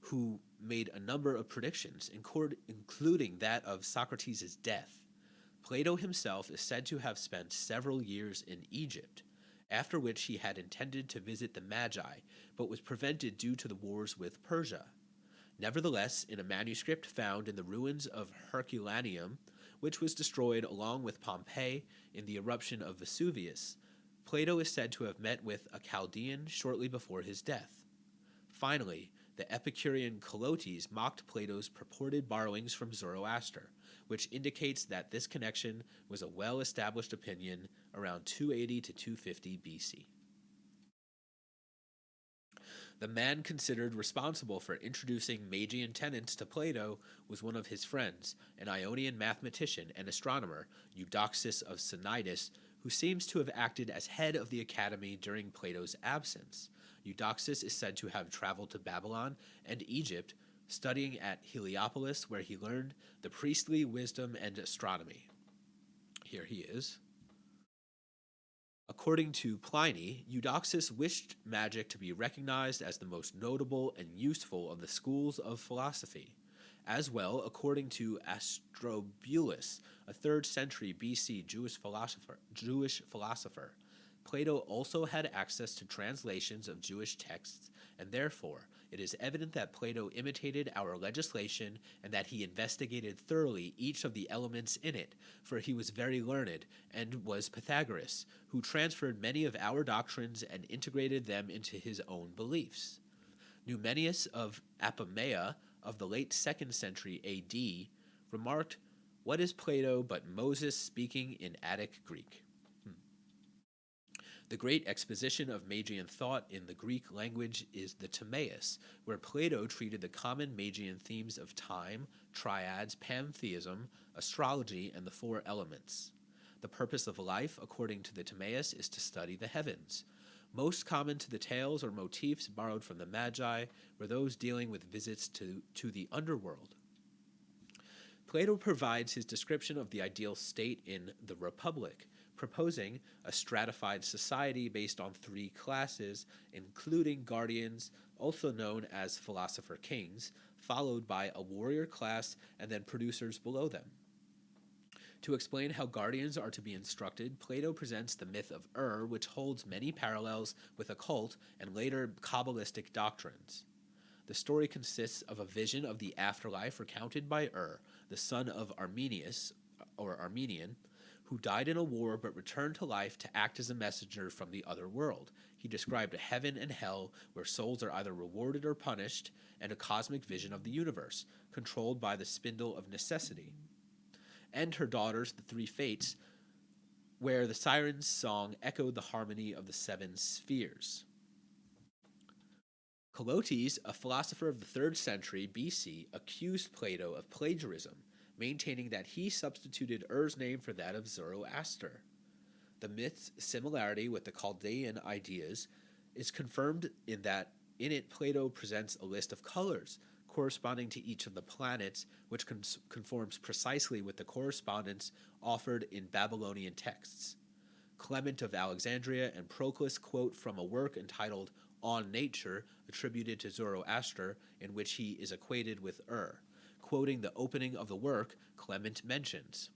who made a number of predictions, including that of Socrates' death. Plato himself is said to have spent several years in Egypt, after which he had intended to visit the Magi, but was prevented due to the wars with Persia. Nevertheless, in a manuscript found in the ruins of Herculaneum, which was destroyed along with Pompeii in the eruption of Vesuvius, Plato is said to have met with a Chaldean shortly before his death. Finally, the Epicurean Colotes mocked Plato's purported borrowings from Zoroaster, which indicates that this connection was a well-established opinion around 280 to 250 BC. The man considered responsible for introducing Magian tenets to Plato was one of his friends, an Ionian mathematician and astronomer, Eudoxus of Cnidus, who seems to have acted as head of the academy during Plato's absence. Eudoxus is said to have traveled to Babylon and Egypt, studying at Heliopolis, where he learned the priestly wisdom and astronomy. Here he is. According to Pliny, Eudoxus wished magic to be recognized as the most notable and useful of the schools of philosophy. As well, according to Astrobulus, a 3rd century BC Jewish philosopher, Plato also had access to translations of Jewish texts, and therefore it is evident that Plato imitated our legislation and that he investigated thoroughly each of the elements in it, for he was very learned, and was Pythagoras, who transferred many of our doctrines and integrated them into his own beliefs. Numenius of Apamea, of the late 2nd century AD, remarked, "What is Plato but Moses speaking in Attic Greek?" The great exposition of Magian thought in the Greek language is the Timaeus, where Plato treated the common Magian themes of time, triads, pantheism, astrology, and the 4 elements. The purpose of life, according to the Timaeus, is to study the heavens. Most common to the tales or motifs borrowed from the Magi were those dealing with visits to the underworld. Plato provides his description of the ideal state in the Republic, proposing a stratified society based on 3 classes, including guardians, also known as philosopher kings, followed by a warrior class and then producers below them. To explain how guardians are to be instructed, Plato presents the myth of which holds many parallels with occult and later Kabbalistic doctrines. The story consists of a vision of the afterlife recounted by the son of Arminian, who died in a war but returned to life to act as a messenger from the other world. He described a heaven and hell where souls are either rewarded or punished, and a cosmic vision of the universe, controlled by the spindle of necessity. And her daughters, the 3 fates, where the siren's song echoed the harmony of the 7 spheres. Colotes, a philosopher of the 3rd century BC, accused Plato of plagiarism, maintaining that he substituted name for that of Zoroaster. The myth's similarity with the Chaldean ideas is confirmed in that in it Plato presents a list of colors corresponding to each of the planets, which conforms precisely with the correspondence offered in Babylonian texts. Clement of Alexandria and Proclus quote from a work entitled On Nature, attributed to Zoroaster, in which he is equated with Quoting the opening of the work, Clement mentions,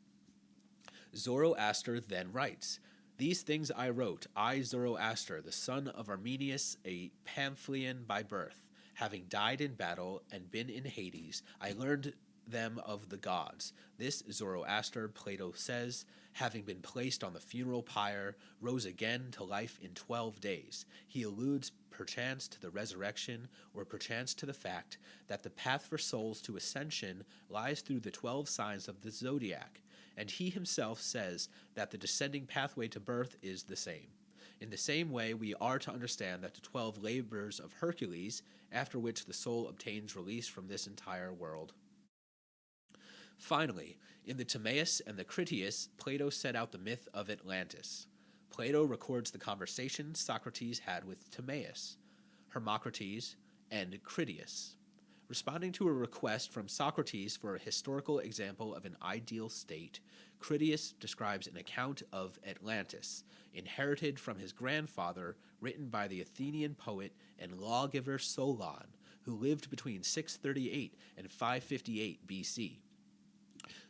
Zoroaster then writes, "These things I wrote, I Zoroaster, the son of Arminius, a Pamphylian by birth. Having died in battle and been in Hades, I learned them of the gods. This Zoroaster, Plato says, having been placed on the funeral pyre, rose again to life in 12 days. He alludes perchance to the resurrection, or perchance to the fact that the path for souls to ascension lies through the 12 signs of the zodiac, and he himself says that the descending pathway to birth is the same. In the same way, we are to understand that the 12 labors of Hercules, after which the soul obtains release from this entire world." Finally, in the Timaeus and the Critias, Plato set out the myth of Atlantis. Plato records the conversation Socrates had with Timaeus, Hermocrates, and Critias. Responding to a request from Socrates for a historical example of an ideal state, Critias describes an account of Atlantis, inherited from his grandfather, written by the Athenian poet and lawgiver Solon, who lived between 638 and 558 BC.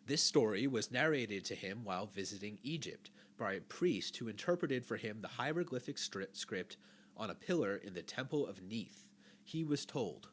This story was narrated to him while visiting Egypt by a priest who interpreted for him the hieroglyphic script on a pillar in the Temple of Neith. He was told,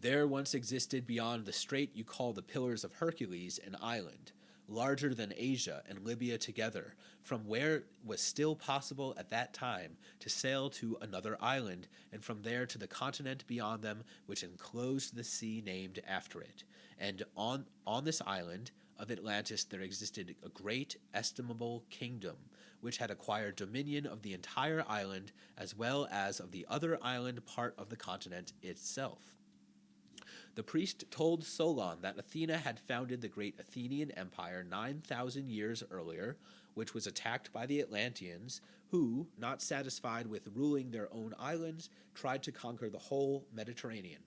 "There once existed beyond the strait you call the Pillars of Hercules an island, larger than Asia and Libya together, from where it was still possible at that time to sail to another island, and from there to the continent beyond them, which enclosed the sea named after it. And on this island of Atlantis there existed a great, estimable kingdom, which had acquired dominion of the entire island, as well as of the other island part of the continent itself." The priest told Solon that Athena had founded the great Athenian Empire 9,000 years earlier, which was attacked by the Atlanteans, who, not satisfied with ruling their own islands, tried to conquer the whole Mediterranean.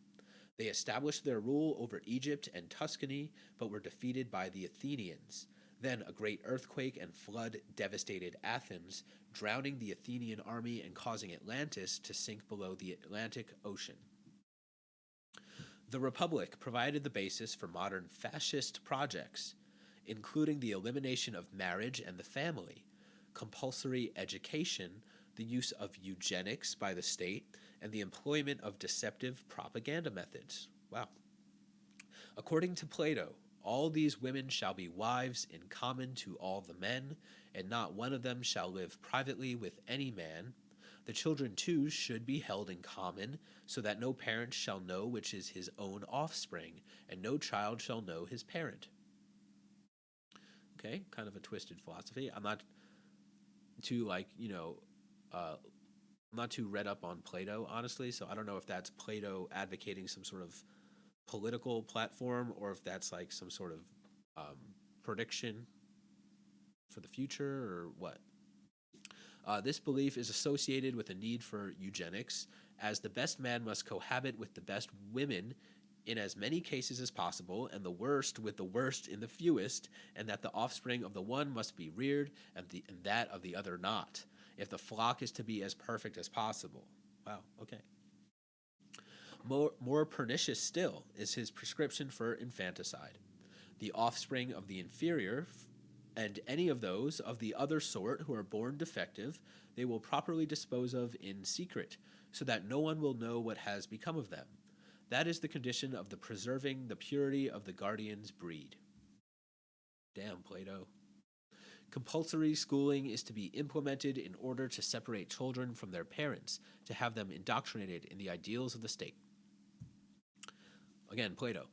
They established their rule over Egypt and Tuscany, but were defeated by the Athenians. Then a great earthquake and flood devastated Athens, drowning the Athenian army and causing Atlantis to sink below the Atlantic Ocean. The Republic provided the basis for modern fascist projects, including the elimination of marriage and the family, compulsory education, the use of eugenics by the state, and the employment of deceptive propaganda methods. Wow. According to Plato, all these women shall be wives in common to all the men, and not one of them shall live privately with any man. The children too should be held in common, so that no parent shall know which is his own offspring, and no child shall know his parent. Okay, kind of a twisted philosophy. I'm not too I'm not too read up on Plato, honestly, so I don't know if that's Plato advocating some sort of political platform or if that's like some sort of prediction for the future or what. This belief is associated with a need for eugenics, as the best man must cohabit with the best women in as many cases as possible, and the worst with the worst in the fewest, and that the offspring of the one must be reared, and that of the other not, if the flock is to be as perfect as possible. Wow, okay. More pernicious still is his prescription for infanticide. The offspring of the inferior and any of those of the other sort who are born defective, they will properly dispose of in secret, so that no one will know what has become of them. That is the condition of the preserving the purity of the guardian's breed. Damn, Plato. Compulsory schooling is to be implemented in order to separate children from their parents, to have them indoctrinated in the ideals of the state. Again, Plato.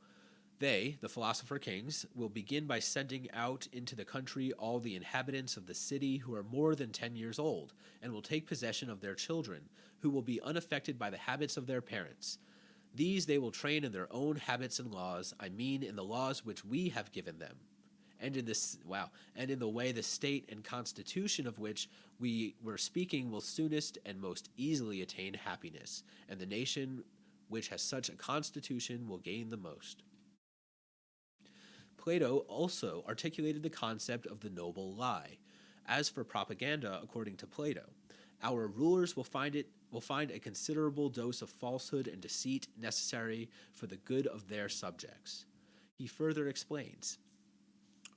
They, the philosopher kings, will begin by sending out into the country all the inhabitants of the city who are more than 10 years old, and will take possession of their children, who will be unaffected by the habits of their parents. These they will train in their own habits and laws, I mean in the laws which we have given them, and in the way the state and constitution of which we were speaking will soonest and most easily attain happiness, and the nation which has such a constitution will gain the most. Plato also articulated the concept of the noble lie. As for propaganda, according to Plato, our rulers will find a considerable dose of falsehood and deceit necessary for the good of their subjects. He further explains,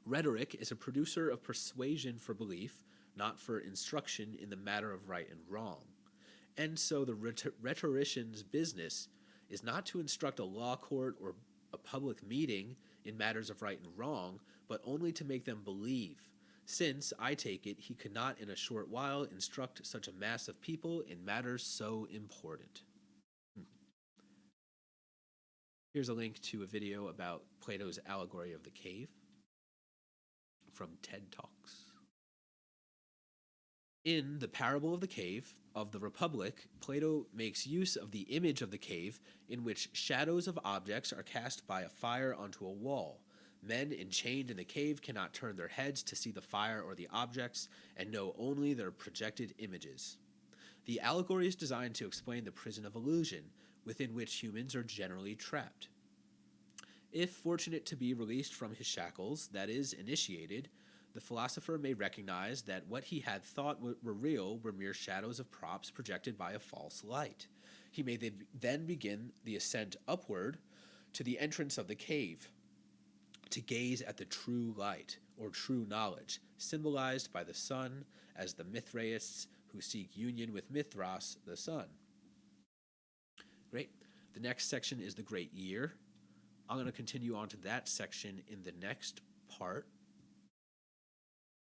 rhetoric is a producer of persuasion for belief, not for instruction in the matter of right and wrong. And so the rhetorician's business is not to instruct a law court or a public meeting in matters of right and wrong, but only to make them believe, since, I take it, he could not in a short while instruct such a mass of people in matters so important. Here's a link to a video about Plato's Allegory of the Cave from TED Talks. In the Parable of the Cave of the Republic, Plato makes use of the image of the cave in which shadows of objects are cast by a fire onto a wall. Men enchained in the cave cannot turn their heads to see the fire or the objects and know only their projected images. The allegory is designed to explain the prison of illusion, within which humans are generally trapped. If fortunate to be released from his shackles, that is, initiated, the philosopher may recognize that what he had thought were real were mere shadows of props projected by a false light. He may then begin the ascent upward to the entrance of the cave, to gaze at the true light, or true knowledge, symbolized by the sun as the Mithraists who seek union with Mithras, the sun. Great. The next section is the Great Year. I'm going to continue on to that section in the next part.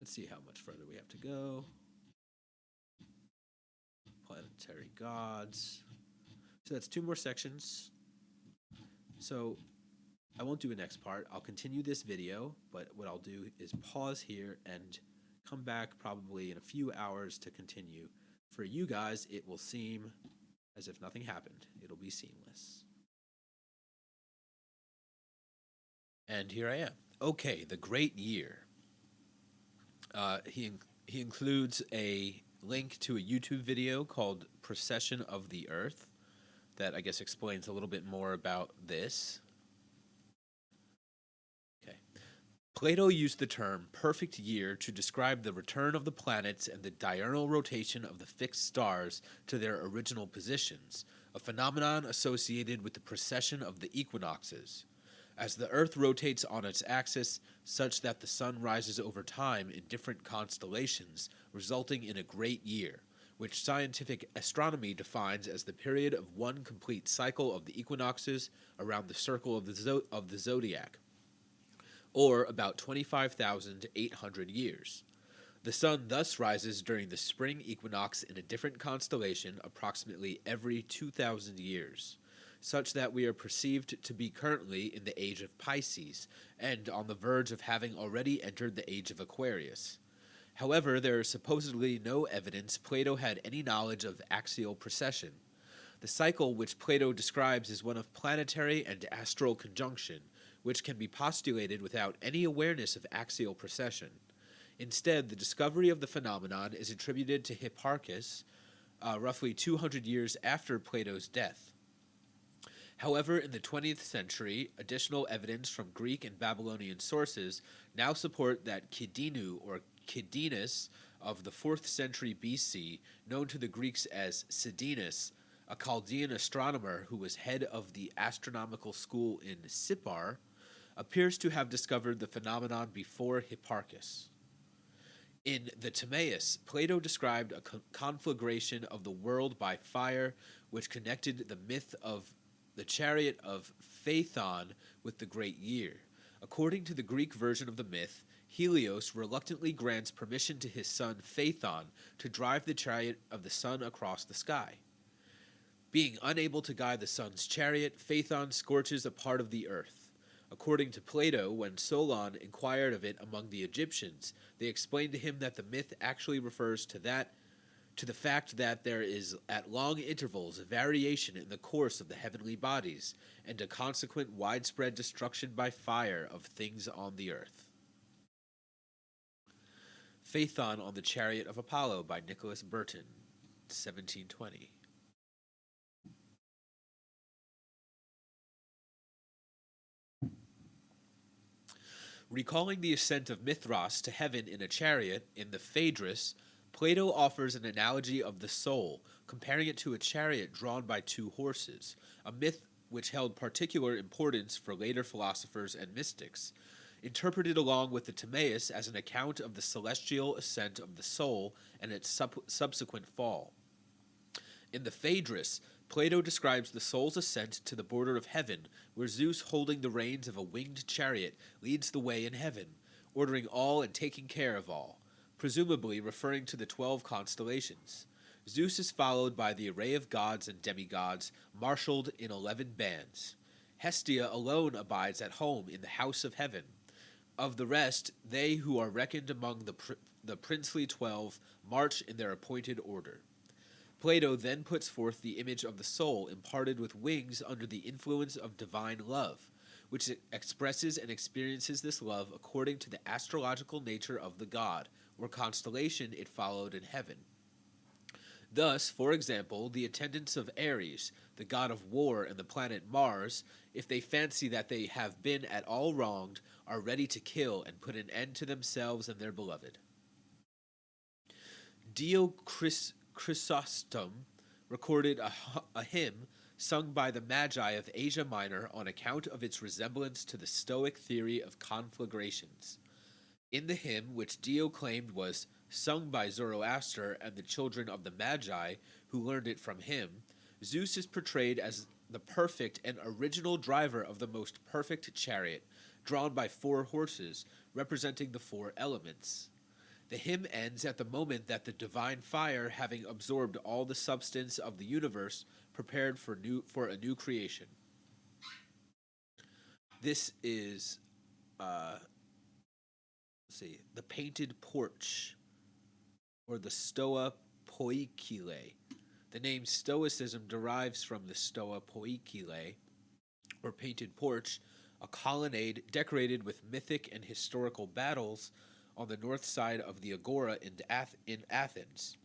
Let's see how much further we have to go. Planetary Gods. So that's 2 more sections. So I won't do a next part. I'll continue this video, but what I'll do is pause here and come back probably in a few hours to continue. For you guys, it will seem as if nothing happened. It'll be seamless. And here I am. Okay, the Great Year. He includes a link to a YouTube video called Procession of the Earth that I guess explains a little bit more about this. Okay. Plato used the term perfect year to describe the return of the planets and the diurnal rotation of the fixed stars to their original positions, a phenomenon associated with the precession of the equinoxes. As the Earth rotates on its axis, such that the sun rises over time in different constellations, resulting in a great year, which scientific astronomy defines as the period of one complete cycle of the equinoxes around the circle of the zodiac, or about 25,800 years. The sun thus rises during the spring equinox in a different constellation approximately every 2,000 years, such that we are perceived to be currently in the age of Pisces, and on the verge of having already entered the age of Aquarius. However, there is supposedly no evidence Plato had any knowledge of axial precession. The cycle which Plato describes is one of planetary and astral conjunction, which can be postulated without any awareness of axial precession. Instead, the discovery of the phenomenon is attributed to Hipparchus, roughly 200 years after Plato's death. However, in the 20th century, additional evidence from Greek and Babylonian sources now support that Kidinu or Kidinus of the 4th century BC, known to the Greeks as Sidinus, a Chaldean astronomer who was head of the astronomical school in Sippar, appears to have discovered the phenomenon before Hipparchus. In the Timaeus, Plato described a conflagration of the world by fire, which connected the myth of the chariot of Phaethon with the Great Year. According to the Greek version of the myth, Helios reluctantly grants permission to his son Phaethon to drive the chariot of the sun across the sky. Being unable to guide the sun's chariot, Phaethon scorches a part of the earth. According to Plato, when Solon inquired of it among the Egyptians, they explained to him that the myth actually refers to the fact that there is at long intervals a variation in the course of the heavenly bodies, and a consequent widespread destruction by fire of things on the earth. Phaethon on the Chariot of Apollo by Nicholas Burton, 1720. Recalling the ascent of Mithras to heaven in a chariot in the Phaedrus, Plato offers an analogy of the soul, comparing it to a chariot drawn by 2 horses, a myth which held particular importance for later philosophers and mystics, interpreted along with the Timaeus as an account of the celestial ascent of the soul and its subsequent fall. In the Phaedrus, Plato describes the soul's ascent to the border of heaven, where Zeus, holding the reins of a winged chariot, leads the way in heaven, ordering all and taking care of all, presumably referring to the 12 constellations. Zeus is followed by the array of gods and demigods, marshaled in 11 bands. Hestia alone abides at home in the house of heaven. Of the rest, they who are reckoned among the princely 12 march in their appointed order. Plato then puts forth the image of the soul imparted with wings under the influence of divine love, which expresses and experiences this love according to the astrological nature of the god, or constellation it followed in heaven. Thus, for example, the attendants of Ares, the god of war, and the planet Mars, if they fancy that they have been at all wronged, are ready to kill and put an end to themselves and their beloved. Dio Chrysostom recorded a hymn sung by the Magi of Asia Minor on account of its resemblance to the Stoic theory of conflagrations. In the hymn, which Dio claimed was sung by Zoroaster and the children of the Magi who learned it from him, Zeus is portrayed as the perfect and original driver of the most perfect chariot, drawn by 4 horses, representing the 4 elements. The hymn ends at the moment that the divine fire, having absorbed all the substance of the universe, prepared for a new creation. This is, the painted porch, or the Stoa Poikile. The name Stoicism derives from the Stoa Poikile, or painted porch, a colonnade decorated with mythic and historical battles on the north side of the Agora in Athens,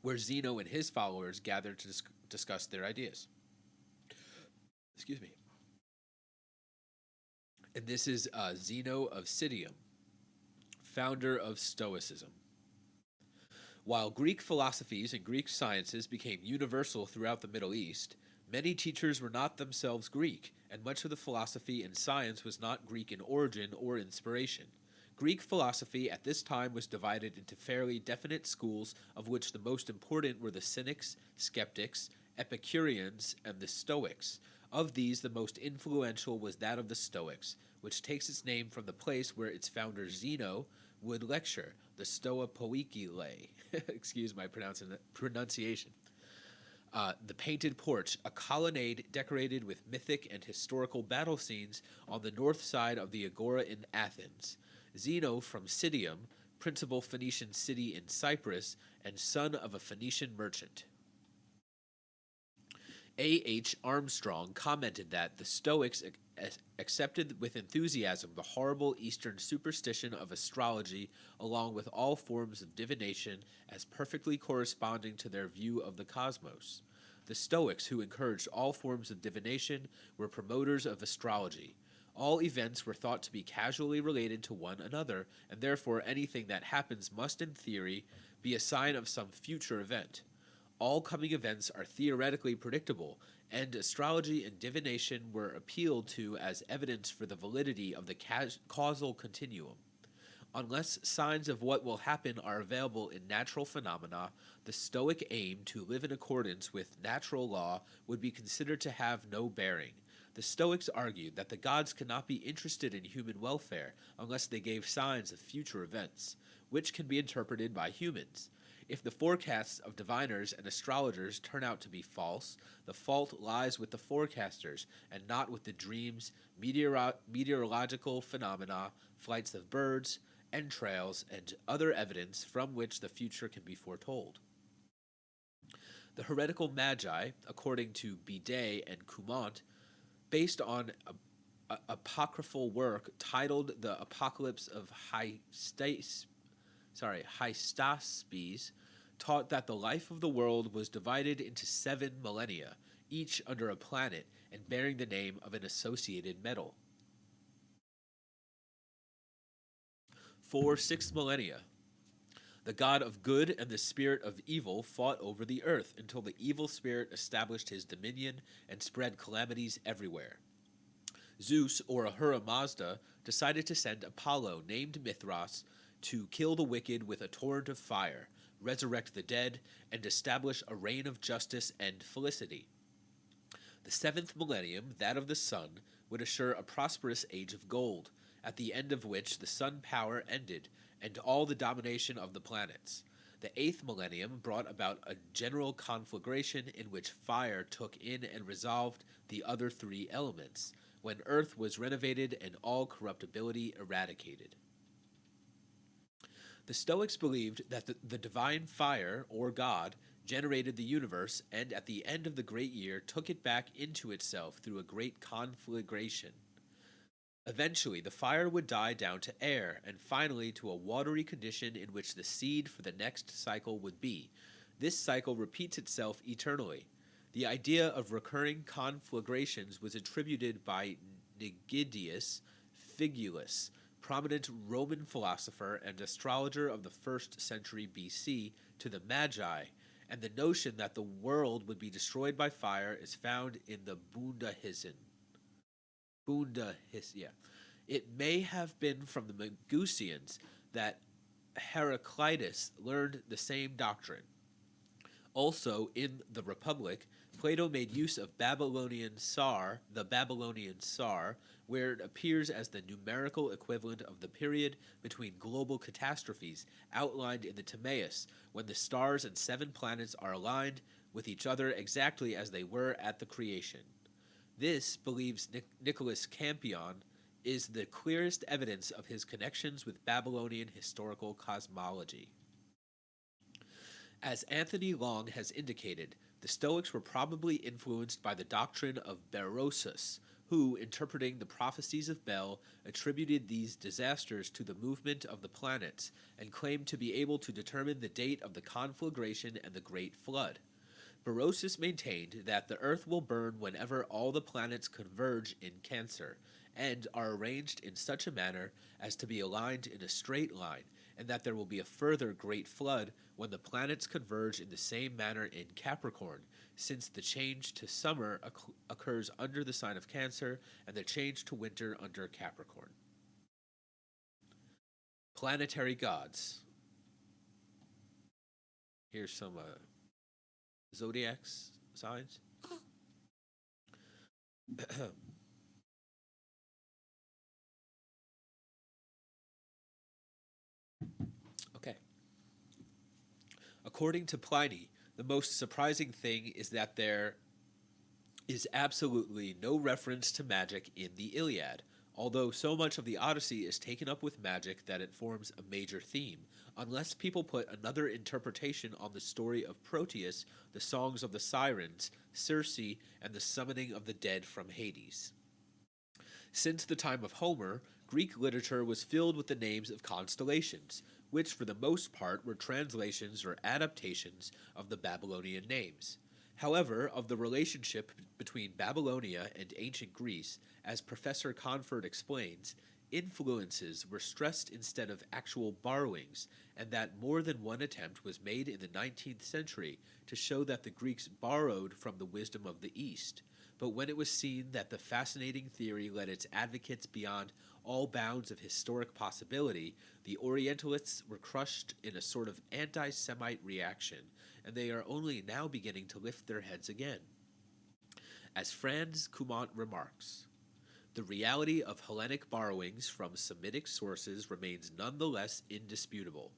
where Zeno and his followers gathered to discuss their ideas. Excuse me. And this is Zeno of Citium, founder of Stoicism. While Greek philosophies and Greek sciences became universal throughout the Middle East, many teachers were not themselves Greek, and much of the philosophy and science was not Greek in origin or inspiration. Greek philosophy at this time was divided into fairly definite schools, of which the most important were the Cynics, Skeptics, Epicureans, and the Stoics. Of these, the most influential was that of the Stoics, which takes its name from the place where its founder Zeno would lecture, the Stoa Poikile. Excuse my pronunciation. The painted porch, a colonnade decorated with mythic and historical battle scenes on the north side of the Agora in Athens. Zeno from Citium, principal Phoenician city in Cyprus, and son of a Phoenician merchant. A.H. Armstrong commented that the Stoics accepted with enthusiasm the horrible Eastern superstition of astrology along with all forms of divination as perfectly corresponding to their view of the cosmos. The Stoics, who encouraged all forms of divination, were promoters of astrology. All events were thought to be causally related to one another, and therefore anything that happens must, in theory, be a sign of some future event. All coming events are theoretically predictable, and astrology and divination were appealed to as evidence for the validity of the causal continuum. Unless signs of what will happen are available in natural phenomena, the Stoic aim to live in accordance with natural law would be considered to have no bearing. The Stoics argued that the gods could not be interested in human welfare unless they gave signs of future events, which can be interpreted by humans. If the forecasts of diviners and astrologers turn out to be false, the fault lies with the forecasters and not with the dreams, meteorological phenomena, flights of birds, entrails, and other evidence from which the future can be foretold. The Heretical Magi, according to Bidet and Cumont, based on a apocryphal work titled The Apocalypse of Hystaspes, taught that the life of the world was divided into 7 millennia, each under a planet and bearing the name of an associated metal. For 6 millennia, the god of good and the spirit of evil fought over the earth until the evil spirit established his dominion and spread calamities everywhere. Zeus, or Ahura Mazda, decided to send Apollo, named Mithras, to kill the wicked with a torrent of fire, resurrect the dead, and establish a reign of justice and felicity. The 7th millennium, that of the sun, would assure a prosperous age of gold, at the end of which the sun power ended, and all the domination of the planets. The 8th millennium brought about a general conflagration in which fire took in and resolved the other 3 elements, when earth was renovated and all corruptibility eradicated. The Stoics believed that the divine fire, or God, generated the universe and at the end of the great year took it back into itself through a great conflagration. Eventually, the fire would die down to air, and finally to a watery condition in which the seed for the next cycle would be. This cycle repeats itself eternally. The idea of recurring conflagrations was attributed by Nigidius Figulus, prominent Roman philosopher and astrologer of the 1st century BC, to the Magi, and the notion that the world would be destroyed by fire is found in the Bundahissen. It may have been from the Magusians that Heraclitus learned the same doctrine. Also, in the Republic, Plato made use of the Babylonian Sar, where it appears as the numerical equivalent of the period between global catastrophes outlined in the Timaeus, when the stars and 7 planets are aligned with each other exactly as they were at the creation. This, believes Nicholas Campion, is the clearest evidence of his connections with Babylonian historical cosmology. As Anthony Long has indicated, the Stoics were probably influenced by the doctrine of Berosus, who, interpreting the prophecies of Bel, attributed these disasters to the movement of the planets, and claimed to be able to determine the date of the conflagration and the Great Flood. Berosus maintained that the Earth will burn whenever all the planets converge in Cancer, and are arranged in such a manner as to be aligned in a straight line, and that there will be a further great flood when the planets converge in the same manner in Capricorn, since the change to summer occurs under the sign of Cancer, and the change to winter under Capricorn. Planetary Gods. Here's some zodiac signs. Okay. According to Pliny, the most surprising thing is that there is absolutely no reference to magic in the Iliad, although so much of the Odyssey is taken up with magic that it forms a major theme, unless people put another interpretation on the story of Proteus, the songs of the sirens, Circe, and the summoning of the dead from Hades. Since the time of Homer, Greek literature was filled with the names of constellations, which for the most part were translations or adaptations of the Babylonian names. However, of the relationship between Babylonia and ancient Greece, as Professor Conford explains, influences were stressed instead of actual borrowings, and that more than one attempt was made in the 19th century to show that the Greeks borrowed from the wisdom of the East. But when it was seen that the fascinating theory led its advocates beyond all bounds of historic possibility, the Orientalists were crushed in a sort of anti-Semite reaction, and they are only now beginning to lift their heads again. As Franz Cumont remarks, the reality of Hellenic borrowings from Semitic sources remains nonetheless indisputable.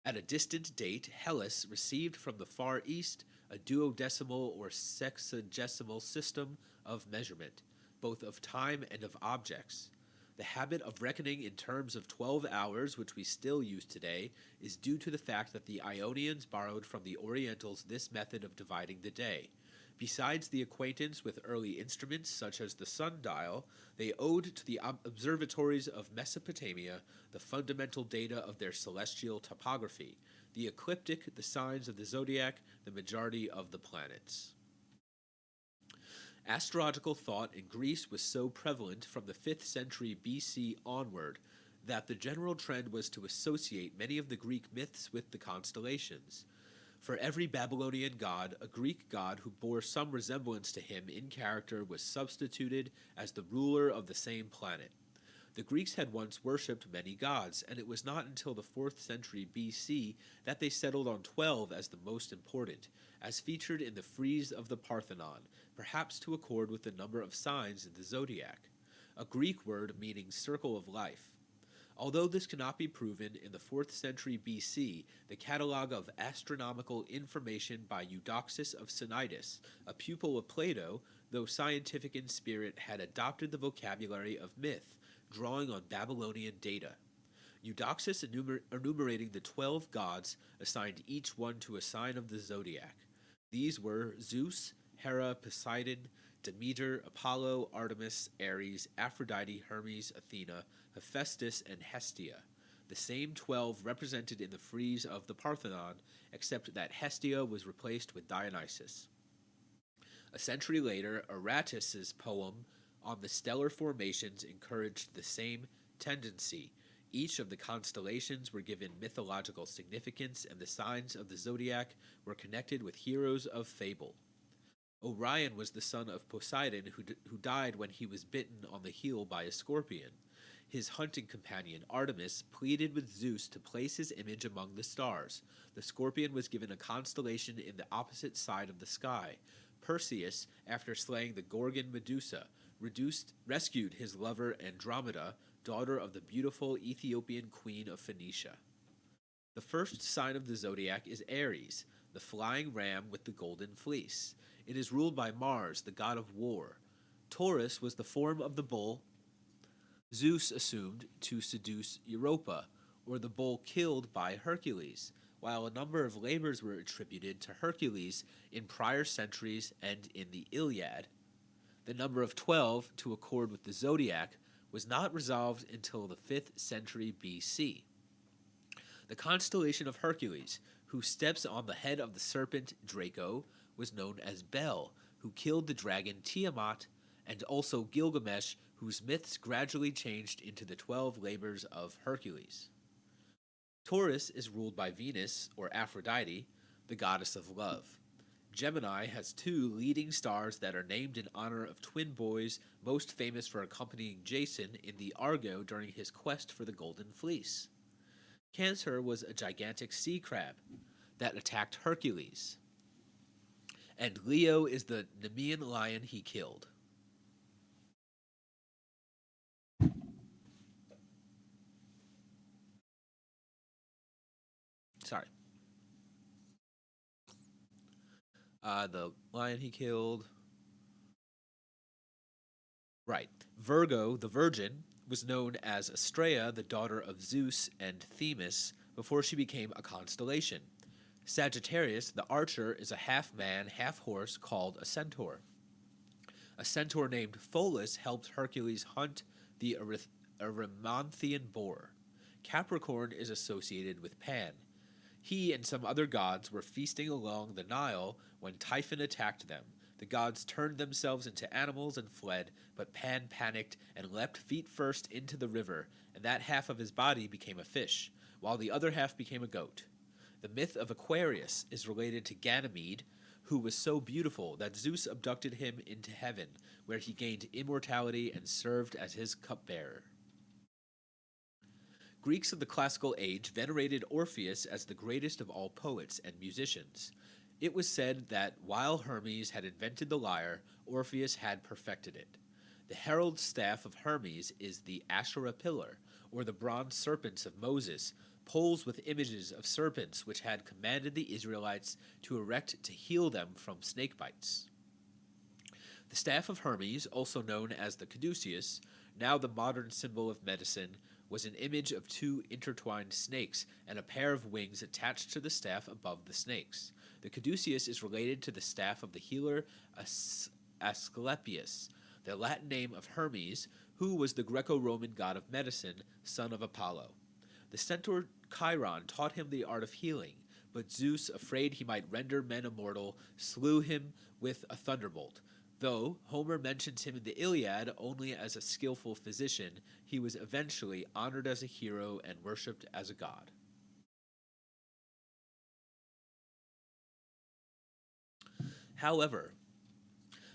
At a distant date, Hellas received from the Far East a duodecimal or sexagesimal system of measurement, both of time and of objects. The habit of reckoning in terms of 12 hours, which we still use today, is due to the fact that the Ionians borrowed from the Orientals this method of dividing the day. Besides the acquaintance with early instruments such as the sundial, they owed to the observatories of Mesopotamia the fundamental data of their celestial topography, the ecliptic, the signs of the zodiac, the majority of the planets. Astrological thought in Greece was so prevalent from the 5th century BC onward that the general trend was to associate many of the Greek myths with the constellations. For every Babylonian god, a Greek god who bore some resemblance to him in character was substituted as the ruler of the same planet. The Greeks had once worshipped many gods, and it was not until the 4th century BC that they settled on 12 as the most important, as featured in the frieze of the Parthenon, perhaps to accord with the number of signs in the zodiac, a Greek word meaning circle of life. Although this cannot be proven, in the 4th century BC, the Catalogue of Astronomical Information by Eudoxus of Cnidus, a pupil of Plato, though scientific in spirit, had adopted the vocabulary of myth, drawing on Babylonian data. Eudoxus, enumerating the 12 gods, assigned each one to a sign of the zodiac. These were Zeus, Hera, Poseidon, Demeter, Apollo, Artemis, Ares, Aphrodite, Hermes, Athena, Hephaestus, and Hestia. the same 12 represented in the frieze of the Parthenon, except that Hestia was replaced with Dionysus. A century later, Aratus's poem on the stellar formations encouraged the same tendency. Each of the constellations were given mythological significance, and the signs of the zodiac were connected with heroes of fable. Orion was the son of Poseidon, who died when he was bitten on the heel by a scorpion. His hunting companion, Artemis, pleaded with Zeus to place his image among the stars. The scorpion was given a constellation in the opposite side of the sky. Perseus, after slaying the Gorgon Medusa, rescued his lover Andromeda, daughter of the beautiful Ethiopian queen of Phoenicia. The first sign of the zodiac is Aries, the flying ram with the golden fleece. It is ruled by Mars, the god of war. Taurus was the form of the bull Zeus assumed to seduce Europa, or the bull killed by Hercules, while a number of labors were attributed to Hercules in prior centuries and in the Iliad. The number of 12, to accord with the zodiac, was not resolved until the 5th century BC. The constellation of Hercules, who steps on the head of the serpent Draco, was known as Bel, who killed the dragon Tiamat, and also Gilgamesh, whose myths gradually changed into the 12 labors of Hercules. Taurus is ruled by Venus, or Aphrodite, the goddess of love. Gemini has 2 leading stars that are named in honor of twin boys most famous for accompanying Jason in the Argo during his quest for the Golden Fleece. Cancer was a gigantic sea crab that attacked Hercules. And Leo is the Nemean lion he killed. Sorry. The lion he killed. Right. Virgo, the virgin, was known as Astraea, the daughter of Zeus and Themis, before she became a constellation. Sagittarius, the archer, is a half-man, half-horse called a centaur. A centaur named Pholus helped Hercules hunt the Erymanthian boar. Capricorn is associated with Pan. He and some other gods were feasting along the Nile when Typhon attacked them. The gods turned themselves into animals and fled, but Pan panicked and leapt feet first into the river, and that half of his body became a fish, while the other half became a goat. The myth of Aquarius is related to Ganymede, who was so beautiful that Zeus abducted him into heaven, where he gained immortality and served as his cupbearer. Greeks of the classical age venerated Orpheus as the greatest of all poets and musicians. It was said that while Hermes had invented the lyre, Orpheus had perfected it. The herald staff of Hermes is the Asherah pillar, or the bronze serpents of Moses, poles with images of serpents which had commanded the Israelites to erect to heal them from snake bites. The staff of Hermes, also known as the caduceus, now the modern symbol of medicine, was an image of 2 intertwined snakes and a pair of wings attached to the staff above the snakes. The caduceus is related to the staff of the healer Asclepius, the Latin name of Hermes, who was the Greco-Roman god of medicine, son of Apollo. The centaur Chiron taught him the art of healing, but Zeus, afraid he might render men immortal, slew him with a thunderbolt. Though Homer mentions him in the Iliad only as a skillful physician, he was eventually honored as a hero and worshipped as a god. However,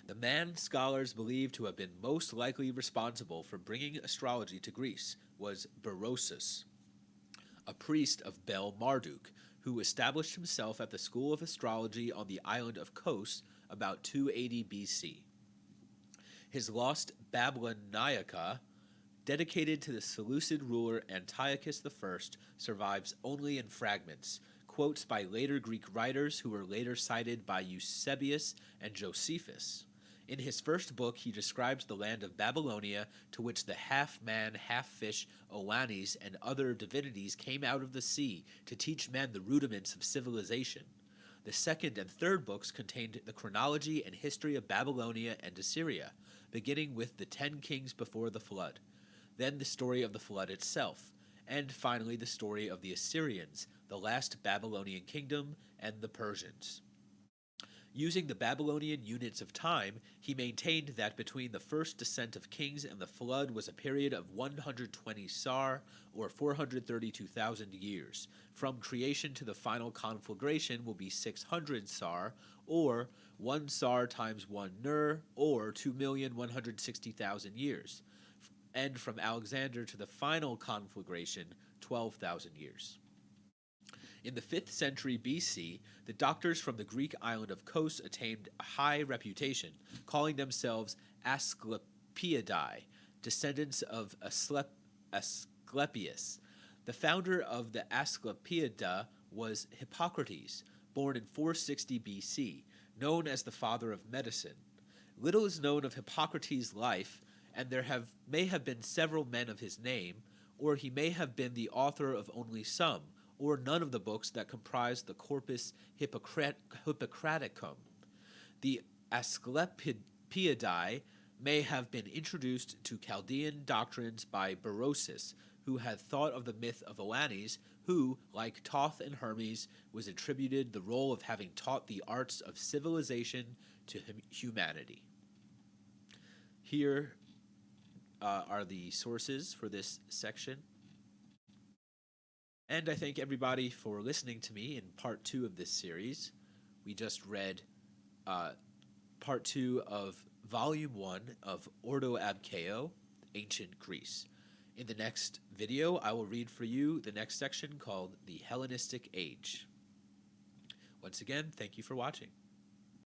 the man scholars believe to have been most likely responsible for bringing astrology to Greece was Berosus, a priest of Bel Marduk, who established himself at the school of astrology on the island of Kos about 280 BC. His lost Babylonica, dedicated to the Seleucid ruler Antiochus I, survives only in fragments. Quotes by later Greek writers who were later cited by Eusebius and Josephus. In his first book, he describes the land of Babylonia, to which the half-man, half-fish Oannes and other divinities came out of the sea to teach men the rudiments of civilization. The second and third books contained the chronology and history of Babylonia and Assyria, beginning with the 10 kings before the flood, then the story of the flood itself, and finally the story of the Assyrians, the last Babylonian kingdom, and the Persians. Using the Babylonian units of time, he maintained that between the first descent of kings and the flood was a period of 120 sar, or 432,000 years. From creation to the final conflagration will be 600 sar, or 1 sar times 1 ner, or 2,160,000 years. And from Alexander to the final conflagration, 12,000 years. In the 5th century BC, the doctors from the Greek island of Kos attained a high reputation, calling themselves Asclepiadae, descendants of Asclepius. The founder of the Asclepiadae was Hippocrates, born in 460 BC, known as the father of medicine. Little is known of Hippocrates' life, and there may have been several men of his name, or he may have been the author of only some, or none of the books that comprise the Corpus Hippocraticum. The Asclepiadae may have been introduced to Chaldean doctrines by Berosus, who had thought of the myth of Oannes, who, like Thoth and Hermes, was attributed the role of having taught the arts of civilization to humanity. Here are the sources for this section. And I thank everybody for listening to me in part 2 of this series. We just read part 2 of volume 1 of ORDO ab CHAO, Ancient Greece. In the next video, I will read for you the next section called the Hellenistic Age. Once again, thank you for watching.